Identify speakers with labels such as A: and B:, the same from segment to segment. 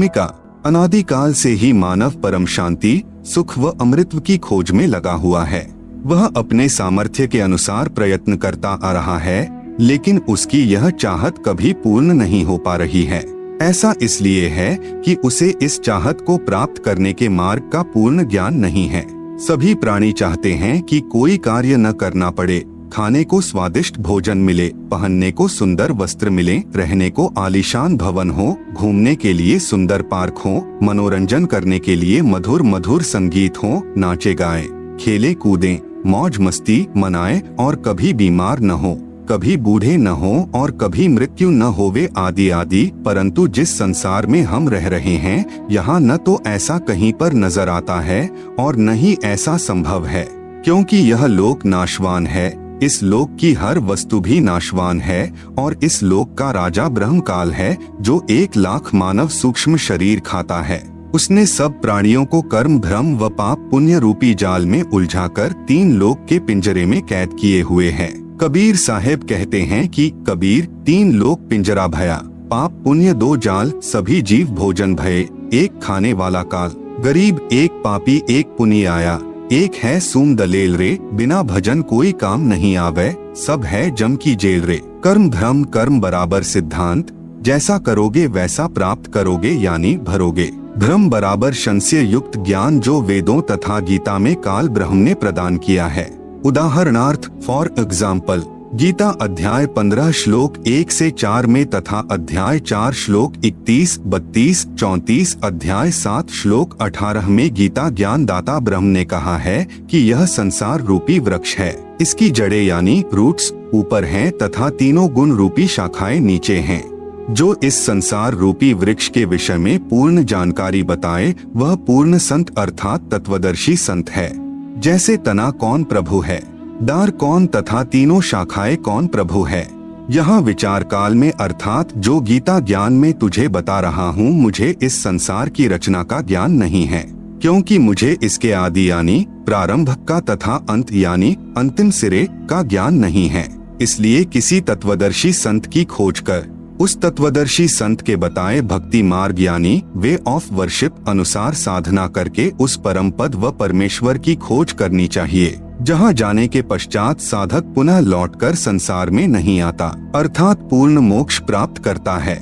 A: भूमिका। अनादिकाल से ही मानव परम शांति, सुख व अमृत की खोज में लगा हुआ है। वह अपने सामर्थ्य के अनुसार प्रयत्न करता आ रहा है, लेकिन उसकी यह चाहत कभी पूर्ण नहीं हो पा रही है। ऐसा इसलिए है कि उसे इस चाहत को प्राप्त करने के मार्ग का पूर्ण ज्ञान नहीं है। सभी प्राणी चाहते हैं कि कोई कार्य न करना पड़े, खाने को स्वादिष्ट भोजन मिले, पहनने को सुंदर वस्त्र मिले, रहने को आलीशान भवन हो, घूमने के लिए सुंदर पार्क हो, मनोरंजन करने के लिए मधुर मधुर संगीत हो, नाचे गाए, खेले कूदें, मौज मस्ती मनाए और कभी बीमार न हो, कभी बूढ़े न हो और कभी मृत्यु न होवे आदि आदि। परंतु जिस संसार में हम रह रहे हैं, यहाँ न तो ऐसा कहीं पर नजर आता है और न ही ऐसा संभव है, क्योंकि यह लोक नाशवान है। इस लोक की हर वस्तु भी नाशवान है और इस लोक का राजा ब्रह्मकाल है, जो 1,00,000 मानव सूक्ष्म शरीर खाता है। उसने सब प्राणियों को कर्म, भ्रम व पाप पुण्य रूपी जाल में उलझाकर 3 लोक के पिंजरे में कैद किए हुए है। कबीर साहेब कहते हैं कि कबीर 3 लोक पिंजरा भया, पाप पुण्य 2 जाल, सभी जीव भोजन भये, एक खाने वाला काल, गरीब एक पापी एक पुनी आया, एक है सूम दलेल रे, बिना भजन कोई काम नहीं आवे, सब है जम की जेल रे। कर्म भ्रम कर्म बराबर सिद्धांत, जैसा करोगे वैसा प्राप्त करोगे यानी भरोगे। भ्रम बराबर संशय युक्त ज्ञान जो वेदों तथा गीता में काल ब्रह्म ने प्रदान किया है। उदाहरणार्थ फॉर एग्जाम्पल, गीता अध्याय 15 श्लोक 1 से 4 में तथा अध्याय 4 श्लोक 31, 32, 34, अध्याय 7 श्लोक 18 में गीता ज्ञान दाता ब्रह्म ने कहा है कि यह संसार रूपी वृक्ष है। इसकी जड़ें यानी रूट्स ऊपर हैं तथा तीनों गुण रूपी शाखाएं नीचे हैं। जो इस संसार रूपी वृक्ष के विषय में पूर्ण जानकारी बताए वह पूर्ण संत अर्थात तत्वदर्शी संत है। जैसे तना कौन प्रभु है, डार कौन तथा तीनों शाखाएं कौन प्रभु है। यहाँ विचार काल में अर्थात जो गीता ज्ञान में तुझे बता रहा हूँ, मुझे इस संसार की रचना का ज्ञान नहीं है, क्योंकि मुझे इसके आदि यानी प्रारंभ का तथा अंत यानी अंतिम सिरे का ज्ञान नहीं है। इसलिए किसी तत्वदर्शी संत की खोज कर उस तत्वदर्शी संत के बताए भक्ति मार्ग यानी वे ऑफ वर्शिप अनुसार साधना करके उस परम पद व परमेश्वर की खोज करनी चाहिए, जहाँ जाने के पश्चात साधक पुनः लौटकर संसार में नहीं आता, अर्थात पूर्ण मोक्ष प्राप्त करता है।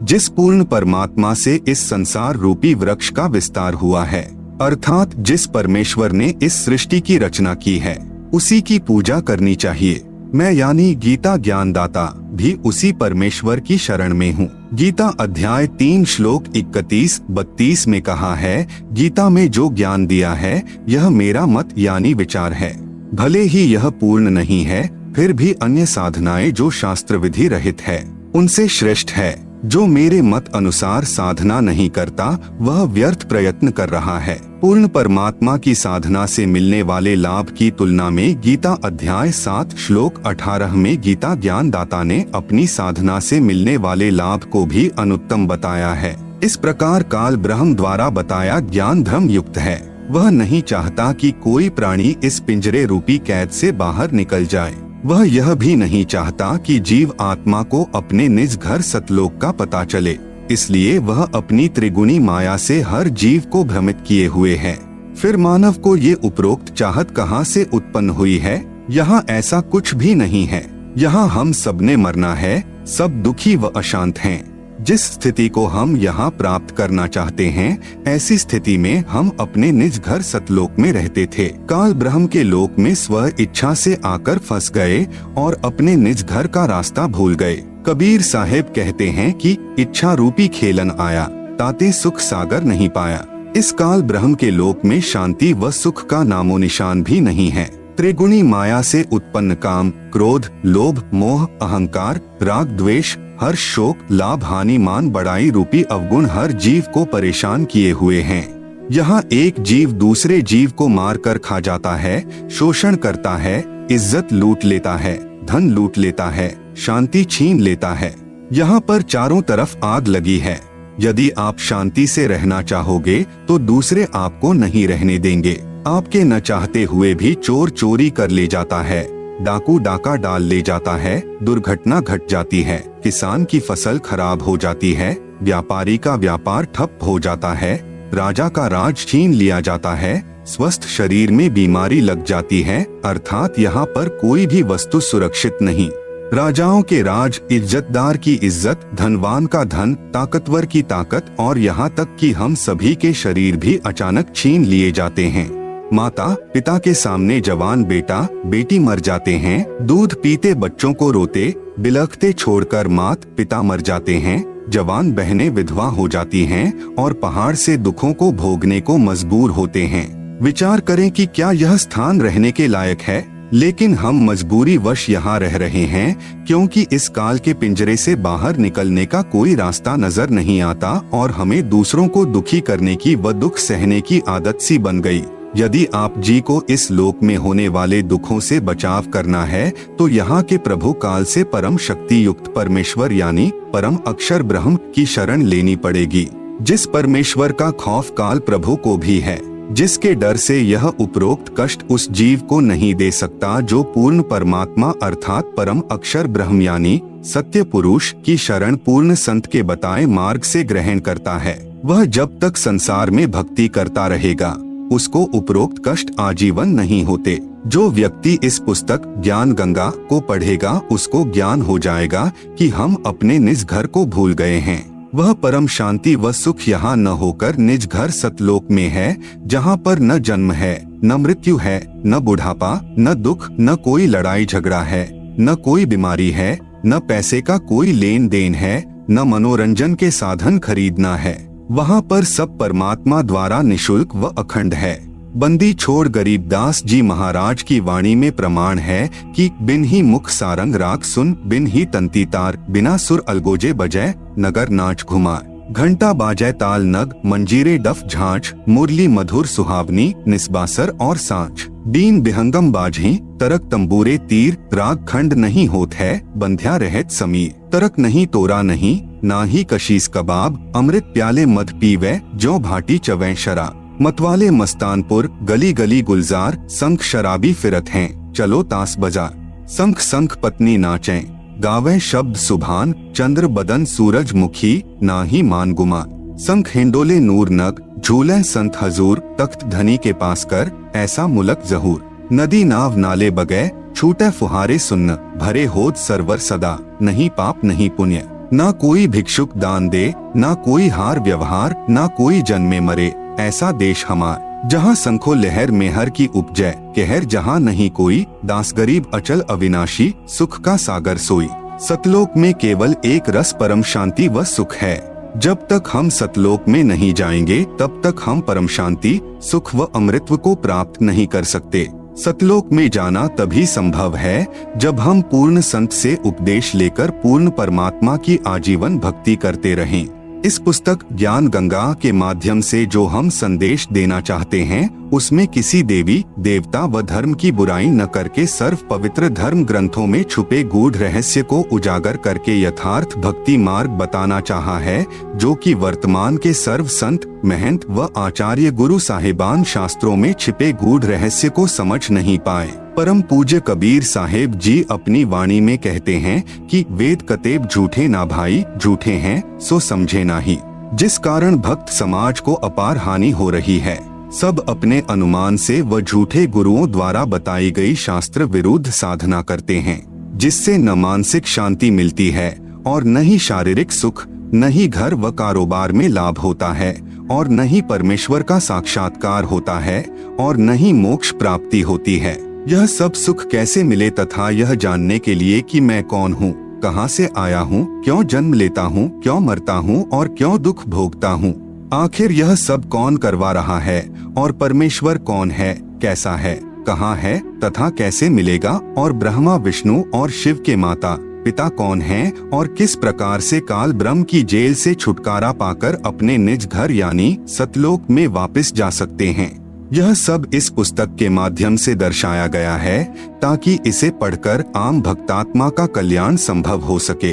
A: जिस पूर्ण परमात्मा से इस संसार रूपी वृक्ष का विस्तार हुआ है, अर्थात जिस परमेश्वर ने इस सृष्टि की रचना की है, उसी की पूजा करनी चाहिए। मैं यानी गीता ज्ञानदाता भी उसी परमेश्वर की शरण में हूँ। गीता अध्याय 3 श्लोक 31-32 में कहा है, गीता में जो ज्ञान दिया है यह मेरा मत यानी विचार है। भले ही यह पूर्ण नहीं है, फिर भी अन्य साधनाएं जो शास्त्र विधि रहित है उनसे श्रेष्ठ है। जो मेरे मत अनुसार साधना नहीं करता वह व्यर्थ प्रयत्न कर रहा है। पूर्ण परमात्मा की साधना से मिलने वाले लाभ की तुलना में गीता अध्याय 7 श्लोक 18 में गीता ज्ञान दाता ने अपनी साधना से मिलने वाले लाभ को भी अनुत्तम बताया है। इस प्रकार काल ब्रह्म द्वारा बताया ज्ञान धर्म युक्त है। वह नहीं चाहता कि कोई प्राणी इस पिंजरे रूपी कैद से बाहर निकल जाए। वह यह भी नहीं चाहता कि जीव आत्मा को अपने निज घर सतलोक का पता चले, इसलिए वह अपनी त्रिगुणी माया से हर जीव को भ्रमित किए हुए है। फिर मानव को ये उपरोक्त चाहत कहाँ से उत्पन्न हुई है? यहाँ ऐसा कुछ भी नहीं है। यहाँ हम सबने मरना है, सब दुखी व अशांत हैं। जिस स्थिति को हम यहाँ प्राप्त करना चाहते हैं, ऐसी स्थिति में हम अपने निज घर सतलोक में रहते थे। काल ब्रह्म के लोक में स्व इच्छा से आकर फंस गए और अपने निज घर का रास्ता भूल गए। कबीर साहेब कहते हैं कि इच्छा रूपी खेलन आया, ताते सुख सागर नहीं पाया। इस काल ब्रह्म के लोक में शांति व सुख का नामो निशान भी नहीं है। त्रिगुणी माया से उत्पन्न काम, क्रोध, लोभ, मोह, अहंकार, राग, द्वेष, हर्ष, शोक, लाभ, हानि, मान, बड़ाई रूपी अवगुण हर जीव को परेशान किए हुए हैं। यहाँ एक जीव दूसरे जीव को मार कर खा जाता है, शोषण करता है, इज्जत लूट लेता है, धन लूट लेता है, शांति छीन लेता है। यहाँ पर चारों तरफ आग लगी है। यदि आप शांति से रहना चाहोगे तो दूसरे आपको नहीं रहने देंगे। आपके न चाहते हुए भी चोर चोरी कर ले जाता है, डाकू डाका डाल ले जाता है, दुर्घटना घट जाती है, किसान की फसल खराब हो जाती है, व्यापारी का व्यापार ठप हो जाता है, राजा का राज छीन लिया जाता है, स्वस्थ शरीर में बीमारी लग जाती है, अर्थात यहाँ पर कोई भी वस्तु सुरक्षित नहीं। राजाओं के राज, इज्जतदार की इज्जत, धनवान का धन, ताकतवर की ताकत और यहाँ तक कि हम सभी के शरीर भी अचानक छीन लिए जाते हैं। माता पिता के सामने जवान बेटा बेटी मर जाते हैं, दूध पीते बच्चों को रोते बिलखते छोड़कर मात पिता मर जाते हैं, जवान बहनें विधवा हो जाती हैं और पहाड़ से दुखों को भोगने को मजबूर होते हैं। विचार करें कि क्या यह स्थान रहने के लायक है, लेकिन हम मजबूरी वश यहाँ रह रहे हैं क्योंकि इस काल के पिंजरे से बाहर निकलने का कोई रास्ता नजर नहीं आता और हमें दूसरों को दुखी करने की व दुख सहने की आदत सी बन गई। यदि आप जी को इस लोक में होने वाले दुखों से बचाव करना है तो यहाँ के प्रभु काल से परम शक्ति युक्त परमेश्वर यानी परम अक्षर ब्रह्म की शरण लेनी पड़ेगी, जिस परमेश्वर का खौफ काल प्रभु को भी है, जिसके डर से यह उपरोक्त कष्ट उस जीव को नहीं दे सकता जो पूर्ण परमात्मा अर्थात परम अक्षर ब्रह्म यानी सत्य पुरुष की शरण पूर्ण संत के बताए मार्ग से ग्रहण करता है। वह जब तक संसार में भक्ति करता रहेगा उसको उपरोक्त कष्ट आजीवन नहीं होते। जो व्यक्ति इस पुस्तक ज्ञान गंगा को पढ़ेगा उसको ज्ञान हो जाएगा कि हम अपने निज घर को भूल गए हैं। वह परम शांति व सुख यहाँ न होकर निज घर सतलोक में है, जहाँ पर न जन्म है, न मृत्यु है, न बुढ़ापा, न दुख, न कोई लड़ाई झगड़ा है, न कोई बीमारी है, न पैसे का कोई लेन देन है, न मनोरंजन के साधन खरीदना है। वहाँ पर सब परमात्मा द्वारा निशुल्क व अखंड है। बंदी छोड़ गरीबदास जी महाराज की वाणी में प्रमाण है कि बिन ही मुख सारंग राग सुन, बिन ही तंती तार, बिना सुर अलगोजे बजै, नगर नाच घुमाए, घंटा बाजै ताल नग, मंजीरे डफ झांझ, मुरली मधुर सुहावनी, निस्बासर और सांझ, बीन बिहंगम बाजही, तरक तंबूरे तीर, राग खंड नहीं होत है, बंध्या रहत समीर, तरक नहीं तोरा नहीं, ना ही कशीस कबाब, अमृत प्याले मध पीवे, जो भाटी चवै शराब, मतवाले मस्तानपुर, गली गली गुलजार, संख शराबी फिरत हैं, चलो तास बजार, संख संख पत्नी नाचें, गावे शब्द सुभान, चंद्र बदन सूरज मुखी, ना ही मान गुमा, संख हिंडोले नूर नग, झूले संत हजूर, तख्त धनी के पास कर, ऐसा मुलक जहूर, नदी नाव नाले बगै, छूटे फुहारे सुन्न, भरे होद सरवर सदा, नहीं पाप नहीं पुण्य, ना कोई भिक्षुक दान दे, ना कोई हार व्यवहार, ना कोई जन्मे मरे, ऐसा देश हमार, जहाँ संखो लहर मेहर की उपजय, कहर जहाँ नहीं कोई, दास गरीब अचल अविनाशी, सुख का सागर सोई। सतलोक में केवल एक रस परम शांति व सुख है। जब तक हम सतलोक में नहीं जाएंगे तब तक हम परम शांति, सुख व अमृतत्व को प्राप्त नहीं कर सकते। सतलोक में जाना तभी संभव है जब हम पूर्ण संत से उपदेश लेकर पूर्ण परमात्मा की आजीवन भक्ति करते रहें। इस पुस्तक ज्ञान गंगा के माध्यम से जो हम संदेश देना चाहते हैं उसमें किसी देवी देवता व धर्म की बुराई न करके सर्व पवित्र धर्म ग्रंथों में छुपे गूढ़ रहस्य को उजागर करके यथार्थ भक्ति मार्ग बताना चाहा है, जो कि वर्तमान के सर्व संत महंत व आचार्य गुरु साहिबान शास्त्रों में छिपे गूढ़ रहस्य को समझ नहीं पाए। परम पूज्य कबीर साहेब जी अपनी वाणी में कहते हैं कि वेद कतेब झूठे ना भाई, झूठे हैं सो समझे नाही, जिस कारण भक्त समाज को अपार हानि हो रही है। सब अपने अनुमान से व झूठे गुरुओं द्वारा बताई गई शास्त्र विरुद्ध साधना करते हैं, जिससे न मानसिक शांति मिलती है और न ही शारीरिक सुख, न ही घर व कारोबार में लाभ होता है और न ही परमेश्वर का साक्षात्कार होता है और न ही मोक्ष प्राप्ति होती है। यह सब सुख कैसे मिले तथा यह जानने के लिए कि मैं कौन हूँ, कहाँ से आया हूँ, क्यों जन्म लेता हूँ, क्यों मरता हूँ और क्यों दुख भोगता हूँ, आखिर यह सब कौन करवा रहा है और परमेश्वर कौन है, कैसा है, कहाँ है तथा कैसे मिलेगा, और ब्रह्मा विष्णु और शिव के माता पिता कौन हैं और किस प्रकार से काल ब्रह्म की जेल से छुटकारा पाकर अपने निज घर यानी सतलोक में वापस जा सकते हैं। यह सब इस पुस्तक के माध्यम से दर्शाया गया है ताकि इसे पढ़कर आम भक्तात्मा का कल्याण संभव हो सके।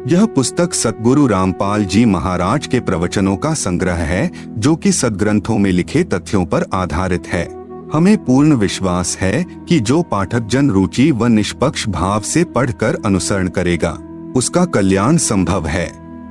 A: यह पुस्तक सतगुरु रामपाल जी महाराज के प्रवचनों का संग्रह है जो कि सदग्रंथों में लिखे तथ्यों पर आधारित है। हमें पूर्ण विश्वास है कि जो पाठक जन रुचि व निष्पक्ष भाव से पढ़कर अनुसरण करेगा उसका कल्याण संभव है।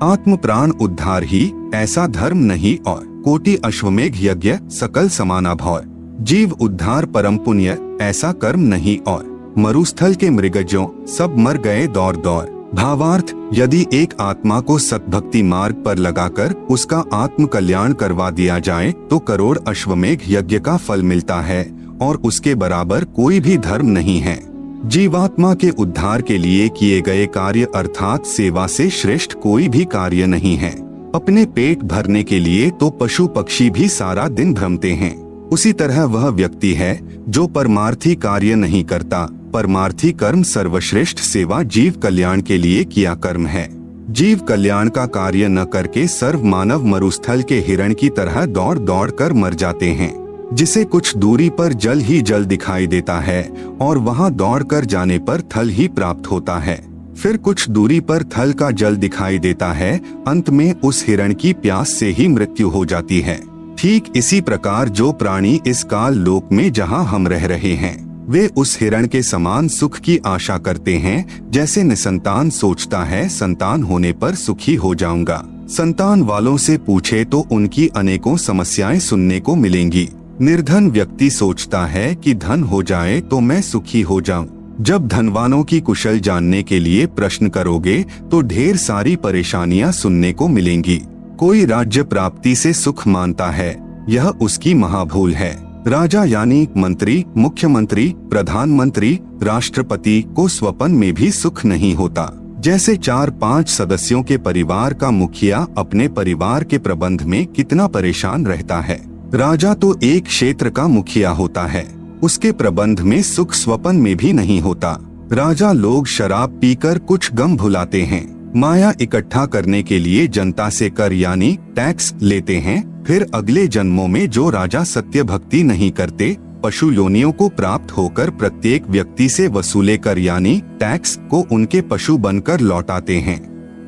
A: आत्म प्राण उद्धार ही ऐसा धर्म नहीं और कोटि अश्वमेघ यज्ञ सकल समाना भय। जीव उद्धार परम पुण्य ऐसा कर्म नहीं और मरुस्थल के मृगजों सब मर गए दौड़ दौड़। भावार्थ, यदि एक आत्मा को सतभक्ति मार्ग पर लगाकर उसका आत्म कल्याण करवा दिया जाए तो करोड़ अश्वमेघ यज्ञ का फल मिलता है और उसके बराबर कोई भी धर्म नहीं है। जीवात्मा के उद्धार के लिए किए गए कार्य अर्थात सेवा से श्रेष्ठ कोई भी कार्य नहीं है। अपने पेट भरने के लिए तो पशु पक्षी भी सारा दिन भ्रमते हैं, उसी तरह वह व्यक्ति है जो परमार्थी कार्य नहीं करता। परमार्थी कर्म सर्वश्रेष्ठ सेवा जीव कल्याण के लिए किया कर्म है। जीव कल्याण का कार्य न करके सर्व मानव मरुस्थल के हिरण की तरह दौड़ दौड़ कर मर जाते हैं, जिसे कुछ दूरी पर जल ही जल दिखाई देता है और वहां दौड़ कर जाने पर थल ही प्राप्त होता है। फिर कुछ दूरी पर थल का जल दिखाई देता है, अंत में उस हिरण की प्यास से ही मृत्यु हो जाती है। ठीक इसी प्रकार जो प्राणी इस काल लोक में जहां हम रह रहे हैं वे उस हिरण के समान सुख की आशा करते हैं, जैसे निसंतान सोचता है संतान होने पर सुखी हो जाऊंगा। संतान वालों से पूछे तो उनकी अनेकों समस्याएं सुनने को मिलेंगी। निर्धन व्यक्ति सोचता है कि धन हो जाए तो मैं सुखी हो जाऊं। जब धनवानों की कुशल जानने के लिए प्रश्न करोगे तो ढेर सारी परेशानियां सुनने को मिलेंगी। कोई राज्य प्राप्ति से सुख मानता है, यह उसकी महाभूल है। राजा यानी मंत्री, मुख्यमंत्री, प्रधानमंत्री, राष्ट्रपति को स्वप्न में भी सुख नहीं होता। जैसे 4-5 सदस्यों के परिवार का मुखिया अपने परिवार के प्रबंध में कितना परेशान रहता है। राजा तो एक क्षेत्र का मुखिया होता है, उसके प्रबंध में सुख स्वप्न में भी नहीं होता। राजा लोग शराब पीकर कुछ गम भुलाते हैं, माया इकट्ठा करने के लिए जनता से कर यानी टैक्स लेते हैं। फिर अगले जन्मों में जो राजा सत्य भक्ति नहीं करते, पशु योनियों को प्राप्त होकर प्रत्येक व्यक्ति से वसूले कर यानी टैक्स को उनके पशु बनकर लौटाते हैं।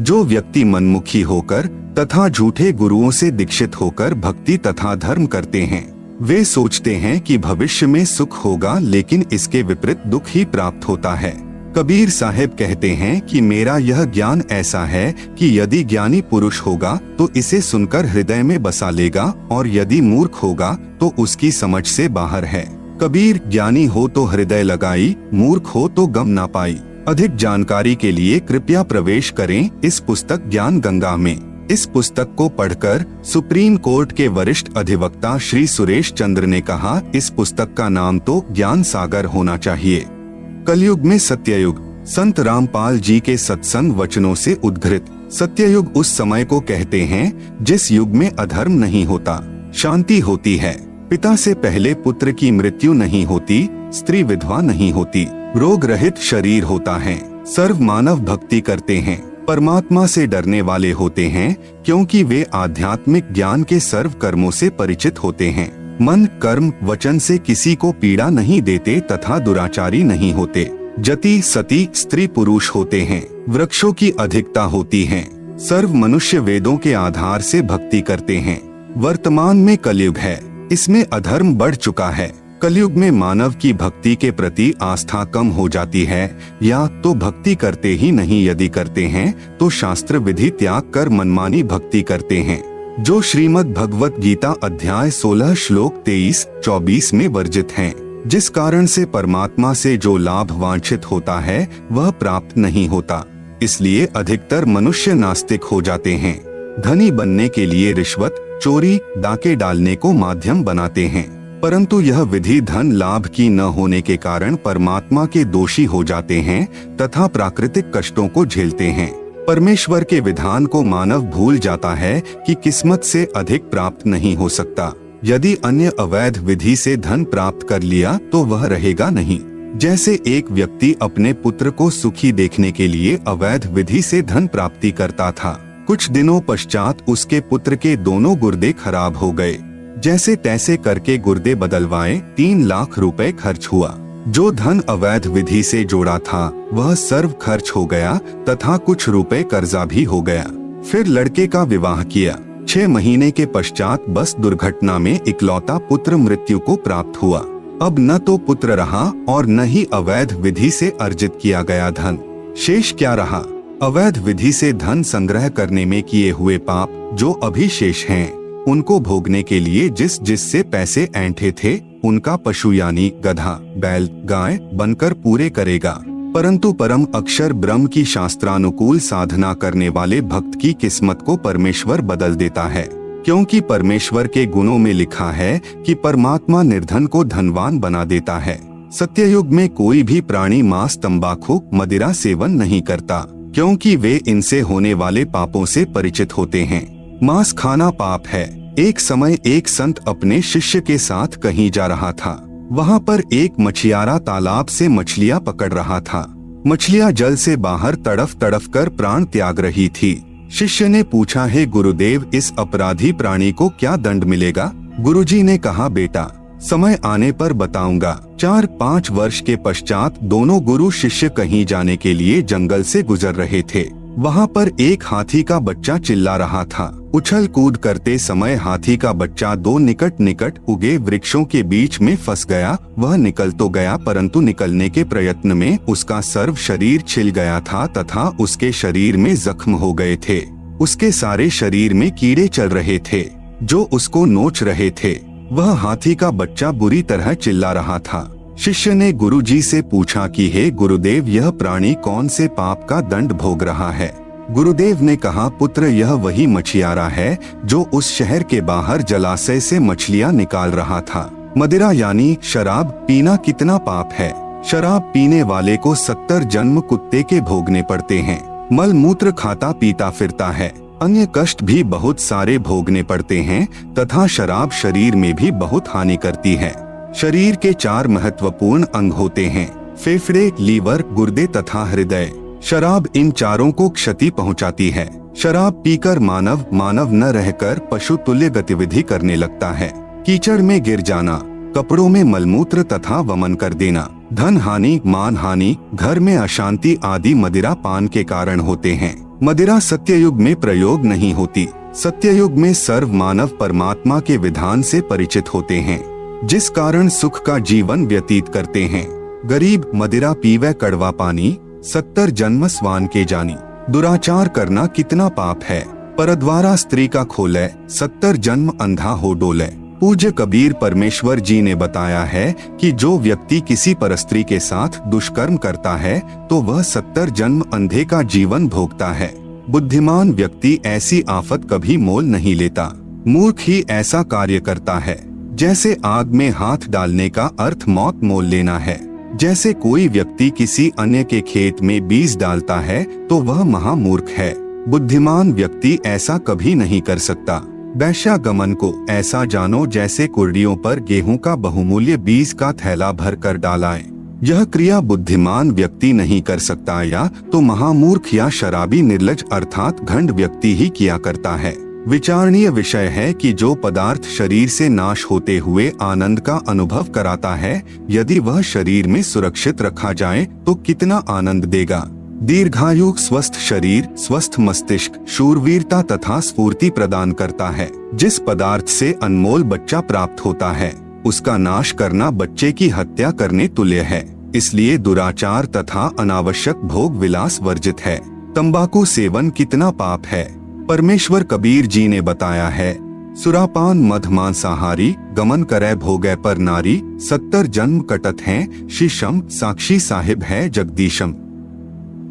A: जो व्यक्ति मनमुखी होकर तथा झूठे गुरुओं से दीक्षित होकर भक्ति तथा धर्म करते हैं, वे सोचते हैं कि भविष्य में सुख होगा, लेकिन इसके विपरीत दुख ही प्राप्त होता है। कबीर साहब कहते हैं कि मेरा यह ज्ञान ऐसा है कि यदि ज्ञानी पुरुष होगा तो इसे सुनकर हृदय में बसा लेगा और यदि मूर्ख होगा तो उसकी समझ से बाहर है। कबीर, ज्ञानी हो तो हृदय लगाई, मूर्ख हो तो गम ना पाई। अधिक जानकारी के लिए कृपया प्रवेश करें इस पुस्तक ज्ञान गंगा में। इस पुस्तक को पढ़कर सुप्रीम कोर्ट के वरिष्ठ अधिवक्ता श्री सुरेश चंद्र ने कहा, इस पुस्तक का नाम तो ज्ञान सागर होना चाहिए। कलयुग में सत्ययुग, संत रामपाल जी के सत्संग वचनों से उद्घृत। सत्ययुग उस समय को कहते हैं जिस युग में अधर्म नहीं होता, शांति होती है, पिता से पहले पुत्र की मृत्यु नहीं होती, स्त्री विधवा नहीं होती, रोग रहित शरीर होता है, सर्व मानव भक्ति करते हैं, परमात्मा से डरने वाले होते हैं क्योंकि वे आध्यात्मिक ज्ञान के सर्व कर्मों से परिचित होते हैं। मन, कर्म, वचन से किसी को पीड़ा नहीं देते तथा दुराचारी नहीं होते। जति, सती, स्त्री पुरुष होते हैं, वृक्षों की अधिकता होती है, सर्व मनुष्य वेदों के आधार से भक्ति करते हैं। वर्तमान में कलयुग है, इसमें अधर्म बढ़ चुका है। कलयुग में मानव की भक्ति के प्रति आस्था कम हो जाती है, या तो भक्ति करते ही नहीं, यदि करते हैं तो शास्त्र विधि त्याग कर मनमानी भक्ति करते हैं, जो श्रीमद् भगवत गीता अध्याय 16 श्लोक 23-24 में वर्जित हैं, जिस कारण से परमात्मा से जो लाभ वांछित होता है वह प्राप्त नहीं होता। इसलिए अधिकतर मनुष्य नास्तिक हो जाते हैं। धनी बनने के लिए रिश्वत, चोरी, डाके डालने को माध्यम बनाते हैं, परंतु यह विधि धन लाभ की न होने के कारण परमात्मा के दोषी हो जाते हैं तथा प्राकृतिक कष्टों को झेलते हैं। परमेश्वर के विधान को मानव भूल जाता है कि किस्मत से अधिक प्राप्त नहीं हो सकता। यदि अन्य अवैध विधि से धन प्राप्त कर लिया तो वह रहेगा नहीं। जैसे एक व्यक्ति अपने पुत्र को सुखी देखने के लिए अवैध विधि से धन प्राप्ति करता था, कुछ दिनों पश्चात उसके पुत्र के दोनों गुर्दे खराब हो गए। जैसे तैसे करके गुर्दे बदलवाए 3 लाख रुपए खर्च हुआ। जो धन अवैध विधि से जोड़ा था वह सर्व खर्च हो गया तथा कुछ रुपए कर्जा भी हो गया। फिर लड़के का विवाह किया। 6 महीने के पश्चात बस दुर्घटना में इकलौता पुत्र मृत्यु को प्राप्त हुआ। अब न तो पुत्र रहा और न ही अवैध विधि से अर्जित किया गया धन। शेष क्या रहा? अवैध विधि से धन संग्रह करने में किए हुए पाप जो अभी शेष हैं, उनको भोगने के लिए जिससे पैसे ऐंठे थे, उनका पशु यानी गधा, बैल, गाय बनकर पूरे करेगा। परंतु परम अक्षर ब्रह्म की शास्त्रानुकूल साधना करने वाले भक्त की किस्मत को परमेश्वर बदल देता है, क्योंकि परमेश्वर के गुणों में लिखा है कि परमात्मा निर्धन को धनवान बना देता है। सत्ययुग में कोई भी प्राणी मांस, तंबाकू, मदिरा सेवन नहीं करता, क्योंकि वे इनसे होने वाले पापों से परिचित होते हैं। मांस खाना पाप है। एक समय एक संत अपने शिष्य के साथ कहीं जा रहा था। वहाँ पर एक मछियारा तालाब से मछलियाँ पकड़ रहा था। मछलियाँ जल से बाहर तड़फ तड़फ कर प्राण त्याग रही थी। शिष्य ने पूछा, हे गुरुदेव, इस अपराधी प्राणी को क्या दंड मिलेगा? गुरुजी ने कहा, बेटा समय आने पर बताऊंगा। 4-5 वर्ष के पश्चात दोनों गुरु शिष्य कहीं जाने के लिए जंगल से गुजर रहे थे। वहाँ पर एक हाथी का बच्चा चिल्ला रहा था। उछल कूद करते समय हाथी का बच्चा 2 निकट उगे वृक्षों के बीच में फंस गया। वह निकल तो गया, परंतु निकलने के प्रयत्न में उसका सर्व शरीर छिल गया था तथा उसके शरीर में जख्म हो गए थे। उसके सारे शरीर में कीड़े चल रहे थे जो उसको नोच रहे थे। वह हाथी का बच्चा बुरी तरह चिल्ला रहा था। शिष्य ने गुरुजी से पूछा कि हे गुरुदेव, यह प्राणी कौन से पाप का दंड भोग रहा है? गुरुदेव ने कहा, पुत्र, यह वही मछियारा है जो उस शहर के बाहर जलाशय से मछलियां निकाल रहा था। मदिरा यानी शराब पीना कितना पाप है। शराब पीने वाले को 70 जन्म कुत्ते के भोगने पड़ते हैं। मल मूत्र खाता पीता फिरता है। अन्य कष्ट भी बहुत सारे भोगने पड़ते हैं तथा शराब शरीर में भी बहुत हानि करती है। शरीर के 4 महत्वपूर्ण अंग होते हैं, फेफड़े, लीवर, गुर्दे तथा हृदय। शराब इन चारों को क्षति पहुंचाती है। शराब पीकर मानव न रहकर पशु तुल्य गतिविधि करने लगता है। कीचड़ में गिर जाना, कपड़ों में मलमूत्र तथा वमन कर देना, धन हानि, मान हानि, घर में अशांति आदि मदिरा पान के कारण होते हैं। मदिरा सत्ययुग में प्रयोग नहीं होती। सत्ययुग में सर्व मानव परमात्मा के विधान से परिचित होते हैं, जिस कारण सुख का जीवन व्यतीत करते हैं। गरीब मदिरा पीवे कड़वा पानी, 70 जन्म स्वान के जानी। दुराचार करना कितना पाप है। परद्वारा स्त्री का खोले, 70 जन्म अंधा हो डोले। पूज्य कबीर परमेश्वर जी ने बताया है कि जो व्यक्ति किसी परस्त्री के साथ दुष्कर्म करता है तो वह 70 जन्म अंधे का जीवन भोगता है। बुद्धिमान व्यक्ति ऐसी आफत कभी मोल नहीं लेता। मूर्ख ही ऐसा कार्य करता है। जैसे आग में हाथ डालने का अर्थ मौत मोल लेना है। जैसे कोई व्यक्ति किसी अन्य के खेत में बीज डालता है तो वह महामूर्ख है। बुद्धिमान व्यक्ति ऐसा कभी नहीं कर सकता। वैश्यागमन को ऐसा जानो जैसे कुर्डियों पर गेहूं का बहुमूल्य बीज का थैला भर कर डालाए। यह क्रिया बुद्धिमान व्यक्ति नहीं कर सकता, या तो महामूर्ख या शराबी निर्लज अर्थात घंड व्यक्ति ही किया करता है। विचारणीय विषय है कि जो पदार्थ शरीर से नाश होते हुए आनंद का अनुभव कराता है, यदि वह शरीर में सुरक्षित रखा जाए तो कितना आनंद देगा। दीर्घायु, स्वस्थ शरीर, स्वस्थ मस्तिष्क, शूरवीरता तथा स्फूर्ति प्रदान करता है। जिस पदार्थ से अनमोल बच्चा प्राप्त होता है, उसका नाश करना बच्चे की हत्या करने तुल्य है। इसलिए दुराचार तथा अनावश्यक भोग विलास वर्जित है। तंबाकू सेवन कितना पाप है। परमेश्वर कबीर जी ने बताया है, सुरापान मध मांसाहारी, गमन करे भोगे पर नारी, 70 जन्म कटत हैं, शीशम साक्षी साहिब है जगदीशम।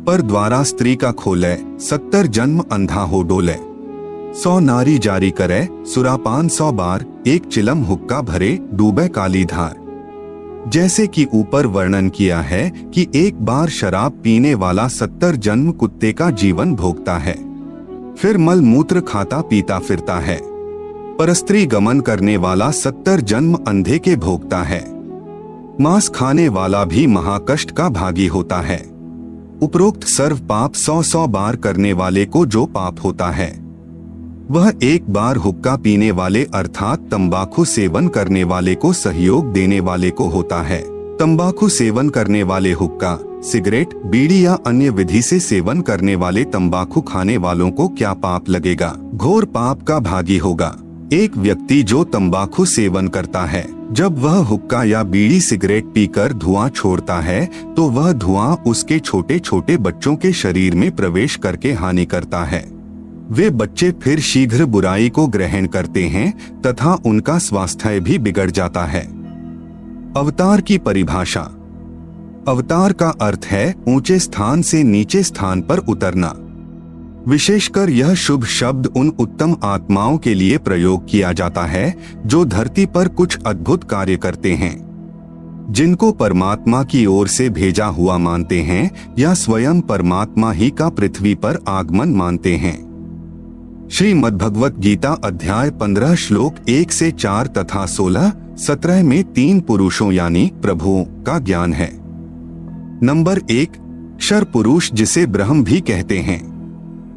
A: पर द्वारा स्त्री का खोले, 70 जन्म अंधा हो डोले। 100 नारी जारी करे, सुरापान 100 बार, एक चिलम हुक्का भरे, डूबे काली धार। जैसे कि ऊपर वर्णन किया है कि एक बार शराब पीने वाला 70 जन्म कुत्ते का जीवन भोगता है, फिर मल मूत्र खाता पीता फिरता है। परस्त्री गमन करने वाला 70 जन्म अंधे के भोगता है। मांस खाने वाला भी महाकष्ट का भागी होता है। उपरोक्त सर्व पाप 100 बार करने वाले को जो पाप होता है, वह एक बार हुक्का पीने वाले अर्थात तंबाकू सेवन करने वाले को सहयोग देने वाले को होता है। तंबाकू सेवन करने वाले हुक्का, सिगरेट, बीड़ी या अन्य विधि से सेवन करने वाले तंबाकू खाने वालों को क्या पाप लगेगा? घोर पाप का भागी होगा। एक व्यक्ति जो तंबाकू सेवन करता है जब वह हुक्का या बीड़ी सिगरेट पीकर धुआं छोड़ता है तो वह धुआं उसके छोटे छोटे बच्चों के शरीर में प्रवेश करके हानि करता है। वे बच्चे फिर शीघ्र बुराई को ग्रहण करते हैं तथा उनका स्वास्थ्य भी बिगड़ जाता है। अवतार की परिभाषा। अवतार का अर्थ है ऊंचे स्थान से नीचे स्थान पर उतरना। विशेषकर यह शुभ शब्द उन उत्तम आत्माओं के लिए प्रयोग किया जाता है जो धरती पर कुछ अद्भुत कार्य करते हैं, जिनको परमात्मा की ओर से भेजा हुआ मानते हैं या स्वयं परमात्मा ही का पृथ्वी पर आगमन मानते हैं। श्रीमद् भगवत गीता अध्याय 15 श्लोक 1 से 4 तथा 16-17 में 3 पुरुषों यानी प्रभुओं का ज्ञान है। नंबर 1, क्षर पुरुष जिसे ब्रह्म भी कहते हैं,